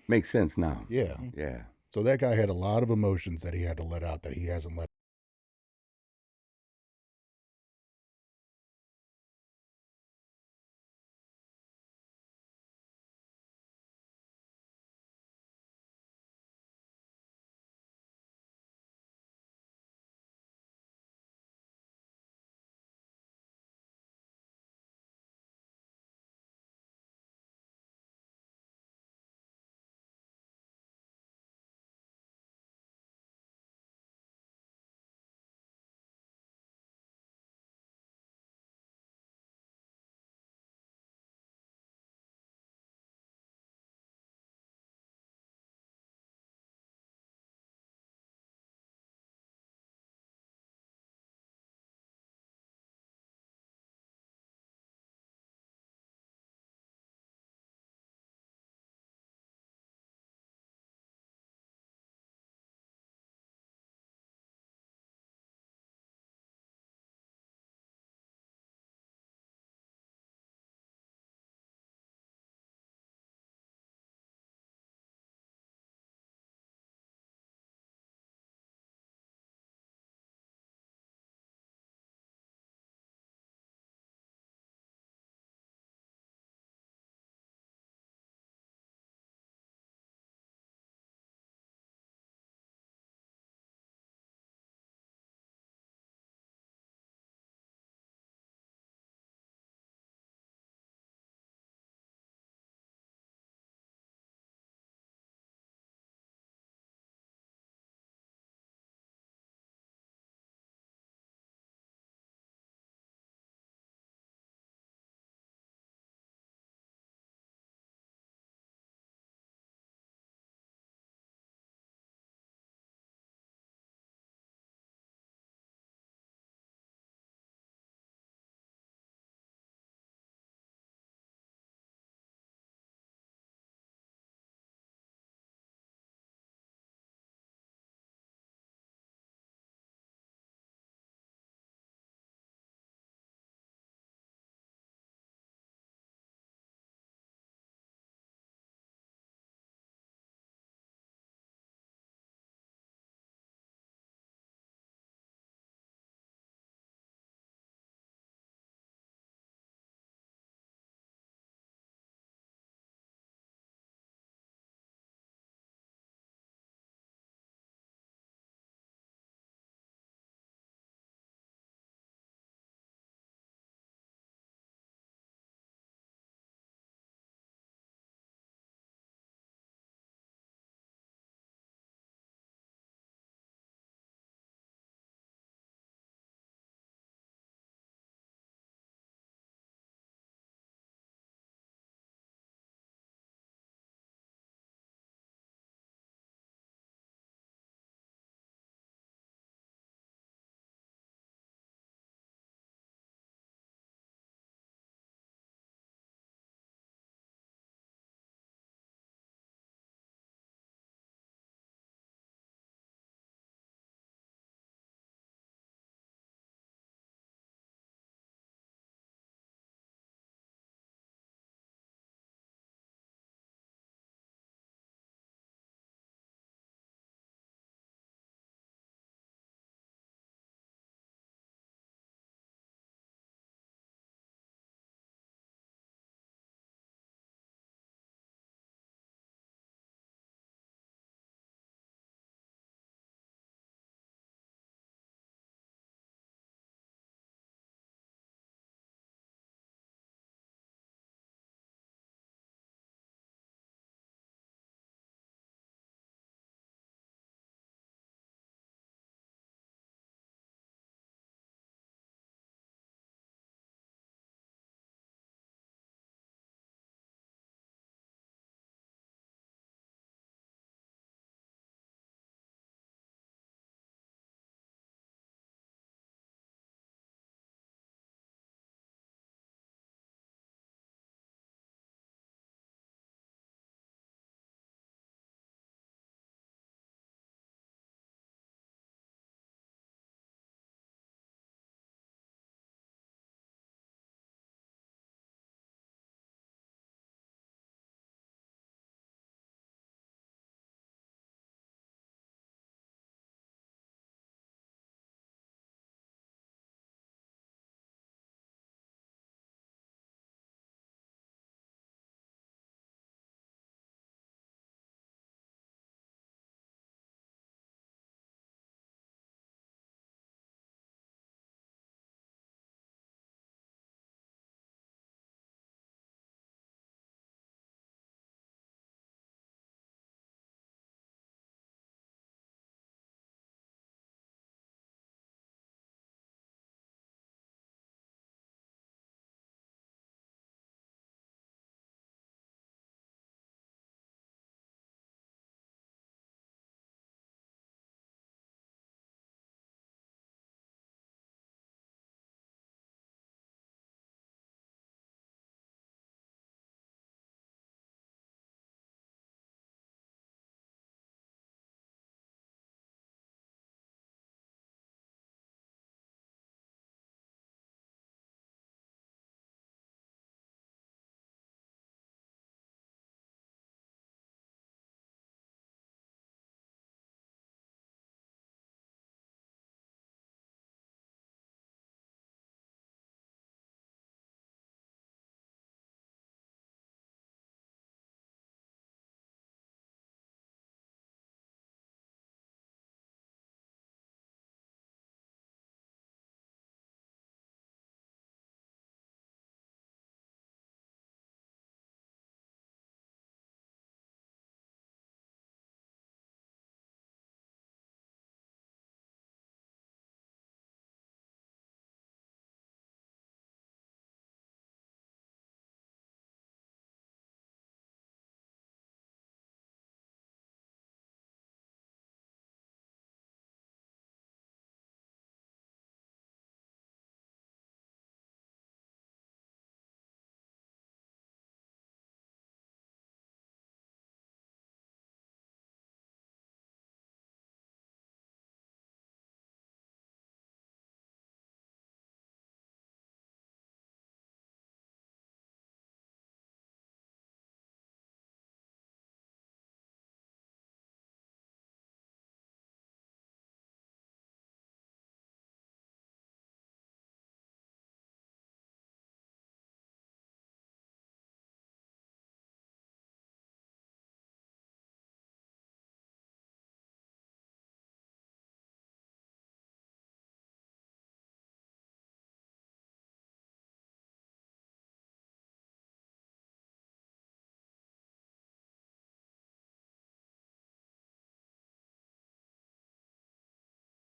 Makes sense now. yeah." Yeah. So that guy had a lot of emotions that he had to let out that he hasn't let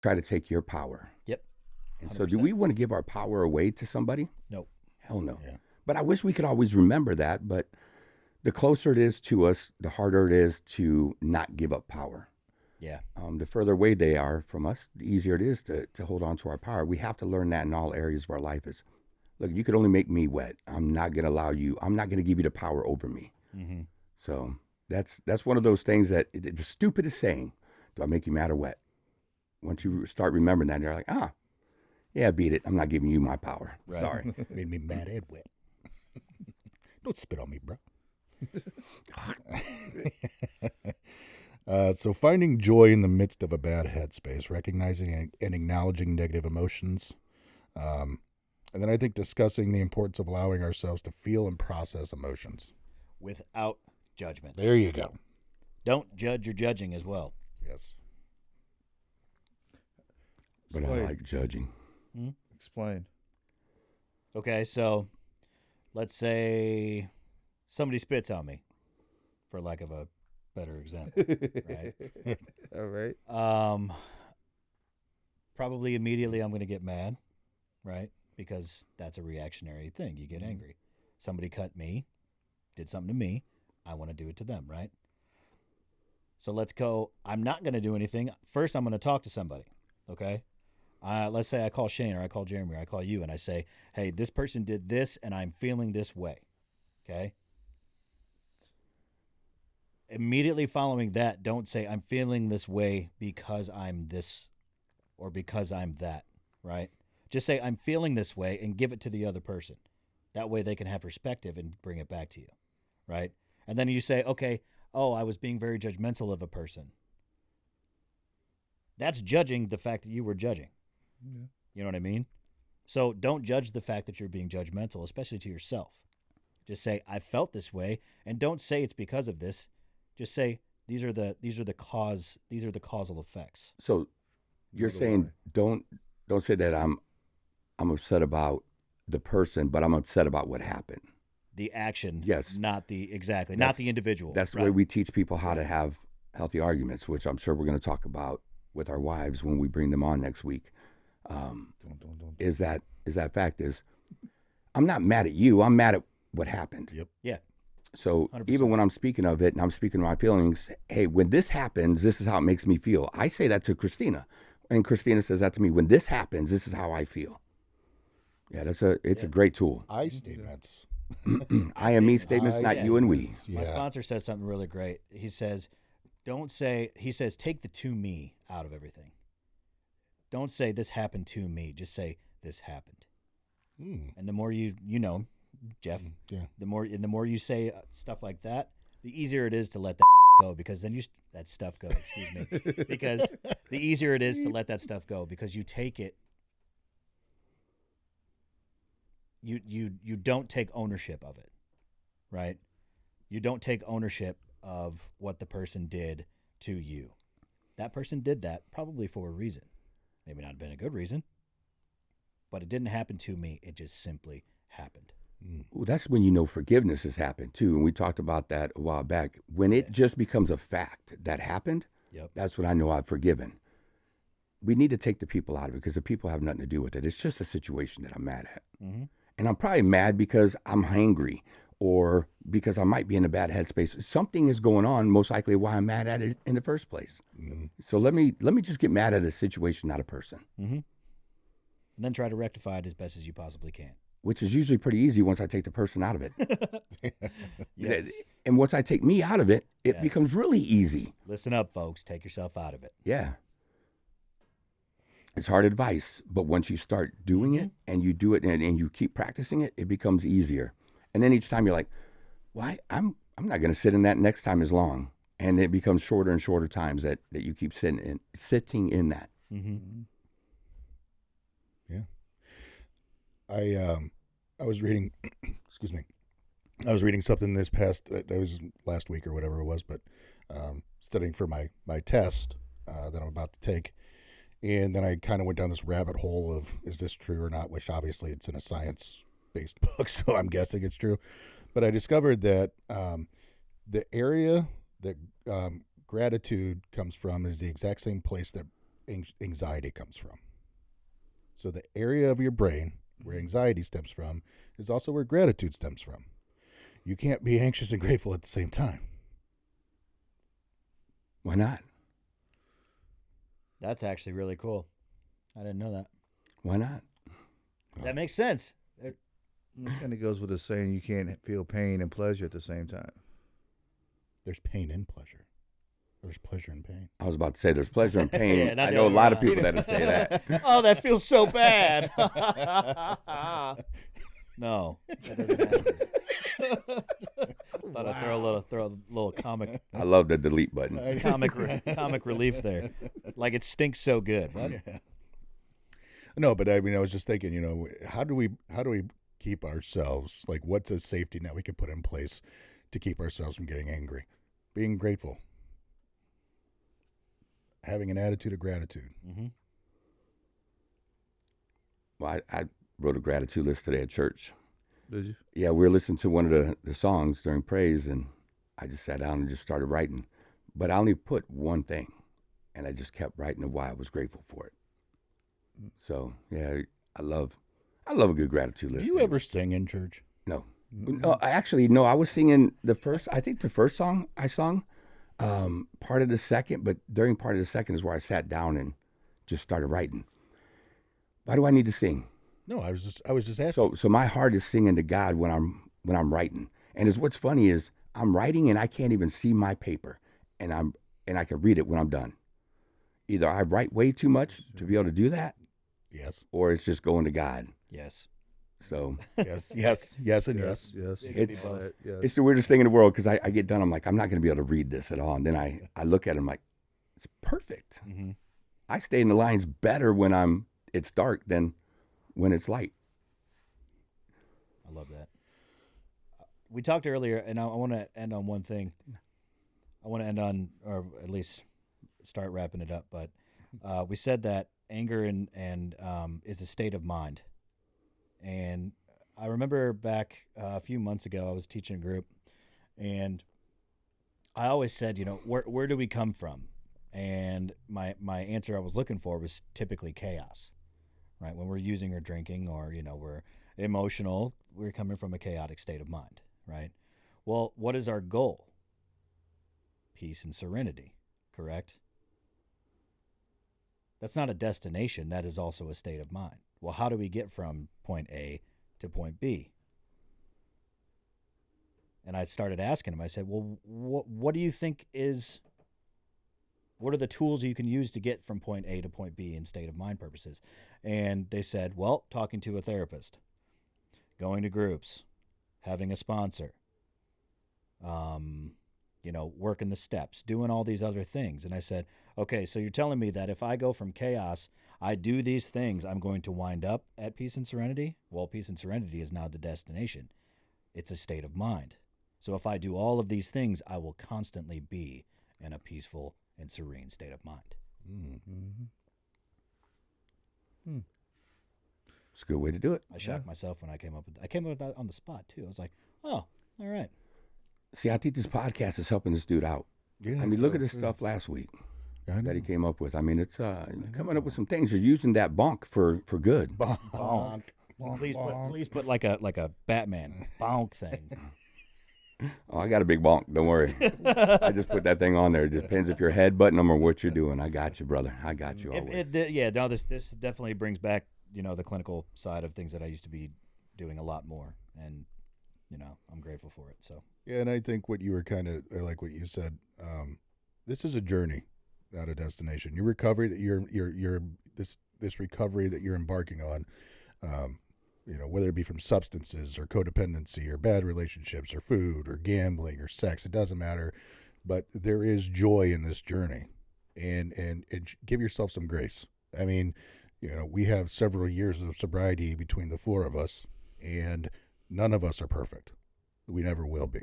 try to take your power. Yep. And so do we want to give our power away to somebody? Nope. Hell no. Yeah. But I wish we could always remember that. But the closer it is to us, the harder it is to not give up power. Yeah. The further away they are from us, the easier it is to hold on to our power. We have to learn that in all areas of our life. Is, look, you could only make me wet. I'm not going to allow you. I'm not going to give you the power over me. Mm-hmm. So that's one of those things that the stupidest saying. Do I make you mad or wet? Once you start remembering that, you're like, yeah, beat it. I'm not giving you my power. Right. Sorry. Made me mad and wet. Don't spit on me, bro. So finding joy in the midst of a bad headspace, recognizing and acknowledging negative emotions. And then I think discussing the importance of allowing ourselves to feel and process emotions. Without judgment. There you go. Don't judge your judging as well. Yes. But I like judging. Explain. Okay, so let's say somebody spits on me, for lack of a better example, right? All right. Probably immediately I'm going to get mad, right? Because that's a reactionary thing. You get angry. Somebody cut me, did something to me. I want to do it to them, right? So let's go. I'm not going to do anything. First, I'm going to talk to somebody, okay? Let's say I call Shane or I call Jeremy or I call you and I say, hey, this person did this and I'm feeling this way, okay? Immediately following that, don't say I'm feeling this way because I'm this or because I'm that, right? Just say I'm feeling this way and give it to the other person. That way they can have perspective and bring it back to you, right? And then you say, okay, I was being very judgmental of a person. That's judging the fact that you were judging. Yeah. You know what I mean? So don't judge the fact that you're being judgmental, especially to yourself. Just say, I felt this way, and don't say it's because of this. Just say these are the causal effects. So you're saying don't say that I'm upset about the person, but I'm upset about what happened. The action, yes, not the individual. That's the way we teach people how to have healthy arguments, which I'm sure we're going to talk about with our wives when we bring them on next week. Is that fact is, I'm not mad at you. I'm mad at what happened. Yep. Yeah. So 100%. Even when I'm speaking of it and I'm speaking of my feelings, hey, when this happens, this is how it makes me feel. I say that to Christina, and Christina says that to me. When this happens, this is how I feel. Yeah, it's a great tool. I statements. I and me statements, not you and we. My sponsor says something really great. He says, take the to me out of everything. Don't say this happened to me. Just say this happened. And the more you know, Jeff, the more you say stuff like that, the easier it is to let that go, because then that stuff go, excuse me. Because the easier it is to let that stuff go, because you take it, you don't take ownership of it, right? You don't take ownership of what the person did to you. That person did that probably for a reason. Maybe not been a good reason, but it didn't happen to me. It just simply happened. Well, that's when you know forgiveness has happened too. And we talked about that a while back. When it just becomes a fact that happened, that's when I know I've forgiven. We need to take the people out of it, because the people have nothing to do with it. It's just a situation that I'm mad at. Mm-hmm. And I'm probably mad because I'm hangry, or because I might be in a bad headspace. Something is going on, most likely why I'm mad at it in the first place. Mm-hmm. So let me just get mad at a situation, not a person. Mm-hmm. And then try to rectify it as best as you possibly can. Which is usually pretty easy once I take the person out of it. Yes. And once I take me out of it, it becomes really easy. Listen up, folks. Take yourself out of it. Yeah. It's hard advice, but once you start doing it and you do it and you keep practicing it, it becomes easier. And then each time you're like, why? I'm not going to sit in that next time as long. And it becomes shorter and shorter times that you keep sitting in that. Mm-hmm. Yeah. I was reading, excuse me. I was reading something this past, it was last week or whatever it was, but studying for my test that I'm about to take. And then I kind of went down this rabbit hole of, is this true or not? Which obviously it's in a science-based book, so I'm guessing it's true. But I discovered that the area that gratitude comes from is the exact same place that anxiety comes from. So the area of your brain where anxiety stems from is also where gratitude stems from. You can't be anxious and grateful at the same time. Why not? That's actually really cool. I didn't know that. Why not? That makes sense. It kind of goes with the saying you can't feel pain and pleasure at the same time. There's pain in pleasure. There's pleasure in pain. I was about to say there's pleasure and pain. Yeah, not I the know a other lot of way people that say that. Oh, that feels so bad. No, that doesn't happen. Thought I'd throw a little comic I love the delete button. comic relief there. Like it stinks so good. What? Yeah. No, but I mean, I was just thinking, you know, how do we keep ourselves, like, what's a safety net we could put in place to keep ourselves from getting angry? Being grateful, having an attitude of gratitude. Mm-hmm. Well, I wrote a gratitude list today at church. Did you? Yeah, we were listening to one of the songs during praise, and I just sat down and just started writing. But I only put one thing, and I just kept writing of why I was grateful for it. So yeah, I love a good gratitude list. Do you ever sing in church? No. No, I was singing the first song I sung, part of the second, but during part of the second is where I sat down and just started writing. Why do I need to sing? No, I was just asking. So my heart is singing to God when I'm writing. And what's funny is I'm writing and I can't even see my paper, and I can read it when I'm done. Either I write way too much to be able to do that, Yes. or it's just going to God. Yes. So Yes. And yes. Yes. it's the weirdest thing in the world, because I get done, I'm like, I'm not going to be able to read this at all. And then I look at it, I'm like, it's perfect. Mm-hmm. I stay in the lines better when it's dark than when it's light. I love that. We talked earlier, and I want to end on one thing. I want to end on, or at least start wrapping it up. But we said that anger and is a state of mind. And I remember back a few months ago, I was teaching a group, and I always said, you know, where do we come from? And my answer I was looking for was typically chaos, right? When we're using or drinking, or, you know, we're emotional, we're coming from a chaotic state of mind, right? Well, what is our goal? Peace and serenity, correct? That's not a destination. That is also a state of mind. Well, how do we get from point A to point B? And I started asking him, I said, well, what do you think what are the tools you can use to get from point A to point B in state of mind purposes? And they said, well, talking to a therapist, going to groups, having a sponsor, you know, working the steps, doing all these other things. And I said, okay, so you're telling me that if I go from chaos, I do these things, I'm going to wind up at peace and serenity? Well, peace and serenity is not the destination. It's a state of mind. So if I do all of these things, I will constantly be in a peaceful and serene state of mind. It's a good way to do it. I shocked myself when I came up with that on the spot too. I was like, oh, all right. See, I think this podcast is helping this dude out. Yeah. I mean, look at this stuff last week I that he know. came up with. I mean, it's coming up with some things. You're using that bonk for good. Bonk. Please put like a Batman bonk thing. Oh, I got a big bonk. Don't worry. I just put that thing on there. It depends if you're headbutting them or what you're doing. I got you, brother. I got you always. This definitely brings back, you know, the clinical side of things that I used to be doing a lot more, and, you know, I'm grateful for it. So Yeah, and I think what you were or like what you said, this is a journey, not a destination. Your recovery that you're this recovery that you're embarking on, you know, whether it be from substances or codependency or bad relationships or food or gambling or sex, it doesn't matter. But there is joy in this journey, and give yourself some grace. I mean, you know, we have several years of sobriety between the four of us, and none of us are perfect. We never will be.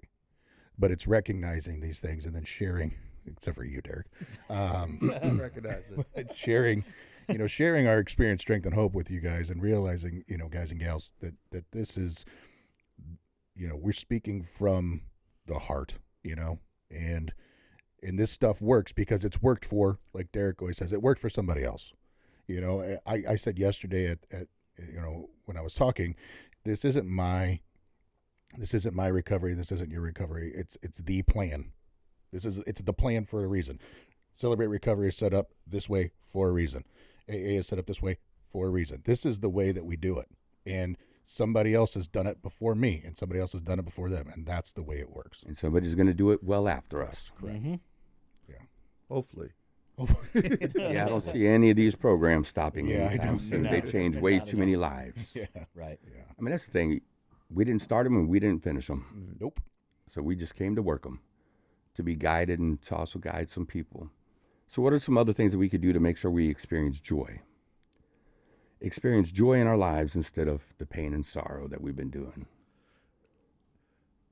But it's recognizing these things and then sharing, except for you, Derek. Recognize it. It's sharing our experience, strength, and hope with you guys, and realizing, you know, guys and gals, that this is, you know, we're speaking from the heart, you know, and And this stuff works because it's worked for, like Derek always says, it worked for somebody else. I said yesterday at when I was talking, this isn't my recovery. This isn't your recovery. It's the plan. It's the plan for a reason. Celebrate Recovery is set up this way for a reason. AA is set up this way for a reason. This is the way that we do it. And somebody else has done it before me, and somebody else has done it before them, and that's the way it works. And somebody's going to do it well after us. Correct. Mm-hmm. Yeah. Hopefully. Yeah, I don't see any of these programs stopping Yeah, I anytime don't. soon. No, They change way not too at many all. lives. Yeah. Right. Yeah. I mean, that's the thing. We didn't start them and we didn't finish them. Nope. So we just came to work them, to be guided and to also guide some people. So what are some other things that we could do to make sure we experience joy? Experience joy in our lives instead of the pain and sorrow that we've been doing.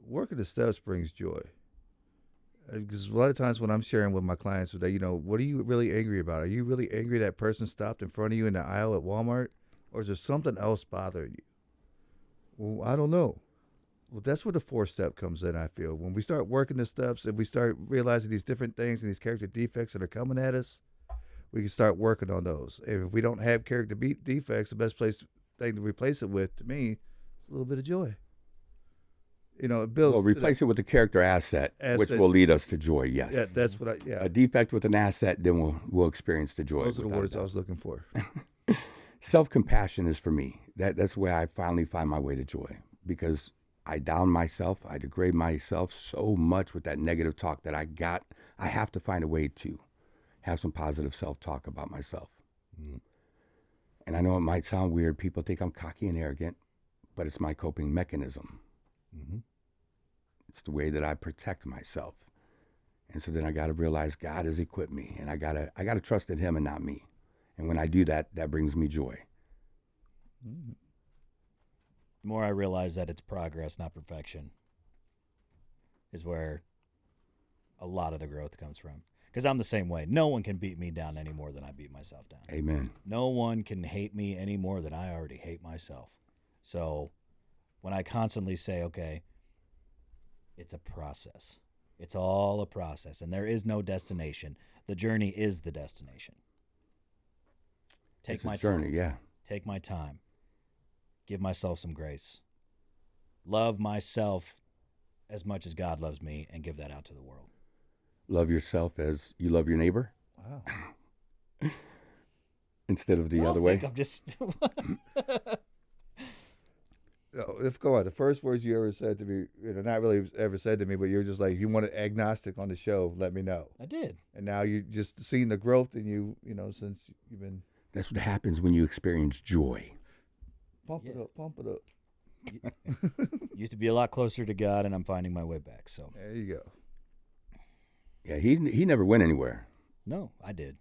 Working the steps brings joy. Because a lot of times when I'm sharing with my clients that, what are you really angry about? Are you really angry that person stopped in front of you in the aisle at Walmart? Or is there something else bothering you? Well, I don't know. Well, that's where the 4-step comes in, I feel. When we start working the steps and we start realizing these different things and these character defects that are coming at us, we can start working on those. And if we don't have character defects, the best thing to replace it with, to me, is a little bit of joy. It builds. Well, replace it with a character asset, which Asset. will lead us to joy, yes. Yeah, that's what A defect with an asset, then we'll experience the joy. Those are the without a words I doubt. was looking for. Self-compassion is for me. That's where I finally find my way to joy, because I down myself, I degrade myself so much with that negative talk that I have to find a way to have some positive self-talk about myself. Mm. And I know it might sound weird. People think I'm cocky and arrogant, but it's my coping mechanism. Mm-hmm. It's the way that I protect myself. And so then I got to realize God has equipped me, and I got to trust in him and not me. And when I do that, that brings me joy. The more I realize that it's progress, not perfection, is where a lot of the growth comes from. Because I'm the same way. No one can beat me down any more than I beat myself down. Amen. No one can hate me any more than I already hate myself. So when I constantly say, okay, it's a process. It's all a process, and there is no destination. The journey is the destination. Take It's a my journey, time. yeah. Take my time. Give myself some grace. Love myself as much as God loves me, and give that out to the world. Love yourself as you love your neighbor Wow. instead of the Y'all other way. think I'm just Go on. The first words you ever said to me, not really ever said to me, but you're just like, you wanted agnostic on the show, let me know. I did. And now you just seen the growth in you, since you've been That's what happens when you experience joy. pump it up. Used to be a lot closer to God, and I'm finding my way back. So There you go. Yeah, he never went anywhere. no, I did.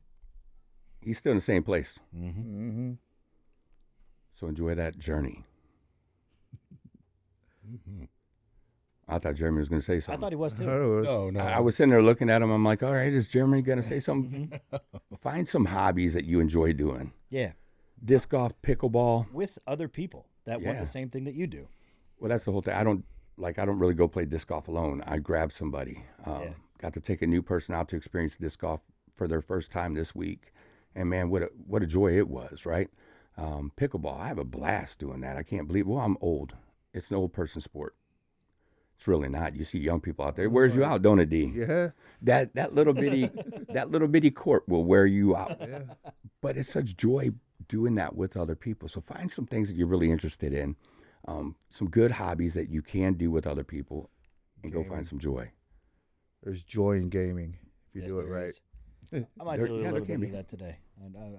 He's still in the same place. Mm-hmm. Mm-hmm. So enjoy that journey. Mm-hmm. I thought Jeremy was going to say I something. thought he was too. No, no. I was sitting there looking at him. I'm like, all right, is Jeremy going to say something? Find some hobbies that you enjoy doing. Yeah, Disc golf, pickleball. with other people that want Yeah. the same thing that you do. Well, that's the whole thing. I don't really go play disc golf alone. I grab somebody. Yeah. Got to take a new person out to experience disc golf for their first time this week. And man, what a joy it was, right? Pickleball, I have a blast doing that. I can't believe, well, I'm old. It's an old person sport. It's really not. You see young people out there. It wears you out, don't it, D? Yeah. That little bitty court will wear you out. Yeah. But it's such joy doing that with other people. So find some things that you're really interested in, some good hobbies that you can do with other people, and go find some joy. There's joy in gaming if you Yes, do it there right. is. I might There- do a yeah, there little bit can of be. that today.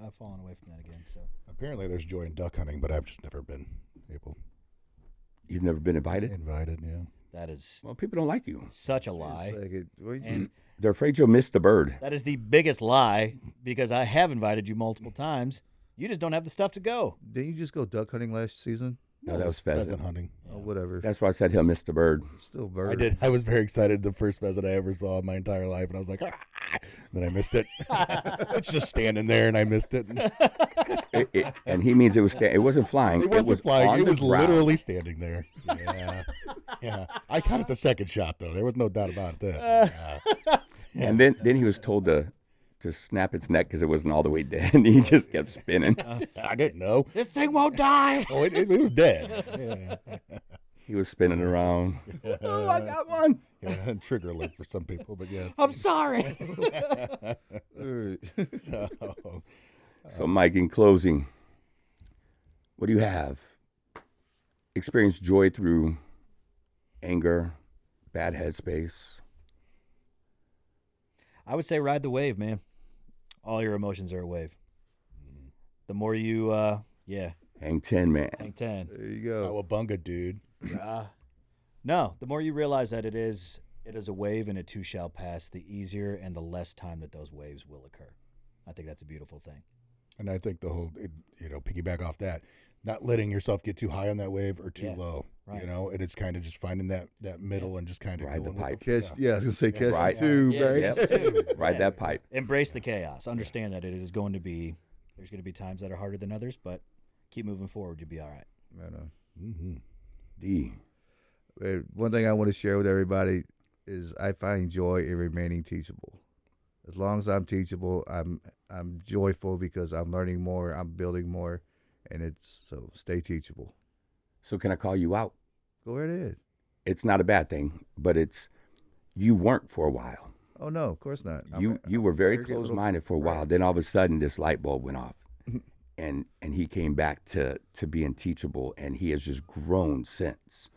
I've fallen away from that again. So Apparently, there's joy in duck hunting, but I've just never been able. You've never been invited? Invited, yeah. that is Well, people don't like you. such a It's lie. like And They're afraid you'll miss the bird. that is the biggest lie, because I have invited you multiple times. You just don't have the stuff to go. didn't you just go duck hunting last season? No, that was pheasant. hunting. Oh, whatever. That's why I said he'll miss the bird. Still bird. I did. I was very excited. The first pheasant I ever saw in my entire life, and I was like, ah! Then I missed it. It's just standing there, and I missed it. And he means it wasn't flying. It wasn't flying. on It the was ground. literally standing there. Yeah, yeah. I caught it the second shot, though. There was no doubt about that. Yeah. And then he was told to snap its neck because it wasn't all the way dead, and he just kept spinning. I didn't know. This thing won't die. Oh, it was dead. He was spinning around. Oh, I got one. Yeah, trigger alert for some people, but yeah. I'm sorry. So, Mike, in closing, what do you have? Experience joy through anger, bad headspace. I would say ride the wave, man. All your emotions are a wave. The more you, Hang 10, man. hang 10. There you go. Cowabunga, dude. No, the more you realize that it is a wave and it too shall pass, the easier and the less time that those waves will occur. I think that's a beautiful thing. And I think the whole, piggyback off that, not letting yourself get too high on that wave or too Yeah, low, right. and it's kind of just finding that middle and just kind of Ride the pipe. Catch, I was gonna say catch Right. the tube, Yeah, right? catch the tube. Ride Yeah. that pipe. Embrace the chaos. Understand that there's going to be times that are harder than others, but keep moving forward. You'll be all right. I know. Mm-hmm. D. One thing I want to share with everybody is I find joy in remaining teachable. As long as I'm teachable, I'm joyful because I'm learning more, I'm building more, and so stay teachable. So can I call you out? Go right ahead. It's not a bad thing, but you weren't for a while. Oh no, of course not. You were very arrogant little- close-minded for a while. right. Then all of a sudden, this light bulb went off, and he came back to being teachable, and he has just grown since.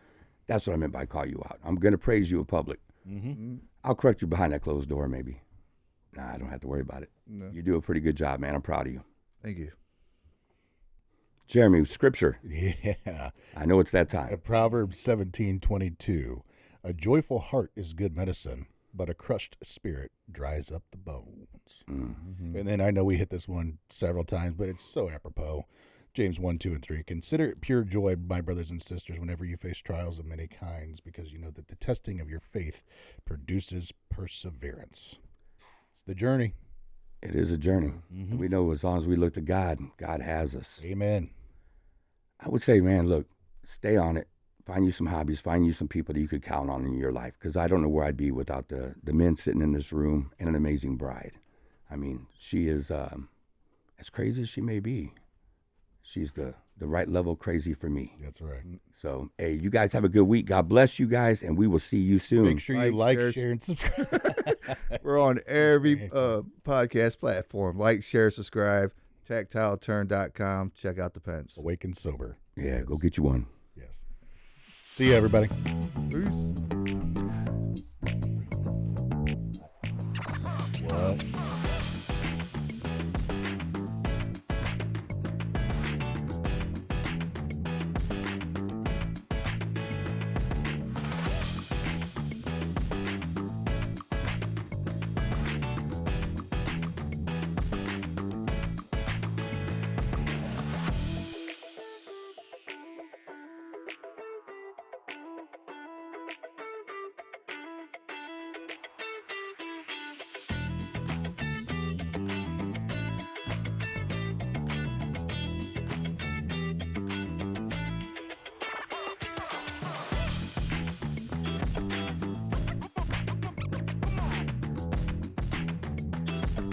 That's what I meant by call you out. I'm gonna praise you in public. Mm-hmm. I'll correct you behind that closed door, maybe. Nah, I don't have to worry about it. No. You do a pretty good job, man. I'm proud of you. Thank you. Jeremy, scripture. Yeah. I know it's that time. Proverbs 17:22. A joyful heart is good medicine, but a crushed spirit dries up the bones. Mm. And then I know we hit this one several times, but it's so apropos. James 1:2-3. Consider it pure joy, my brothers and sisters, whenever you face trials of many kinds, because you know that the testing of your faith produces perseverance. It's the journey. It is a journey. Mm-hmm. We know as long as we look to God, God has us. Amen. I would say, man, look, stay on it. Find you some hobbies. Find you some people that you could count on in your life. Because I don't know where I'd be without the men sitting in this room and an amazing bride. I mean, she is as crazy as she may be. She's the right level crazy for me. That's right. So, hey, you guys have a good week. God bless you guys, and we will see you soon. Make sure you Like, like, share, share, and subscribe. We're on every podcast platform. Like, share, subscribe. TactileTurn.com. Check out the pens. Awaken sober. Yeah, go get you one. Yes. See you, everybody. Peace. What?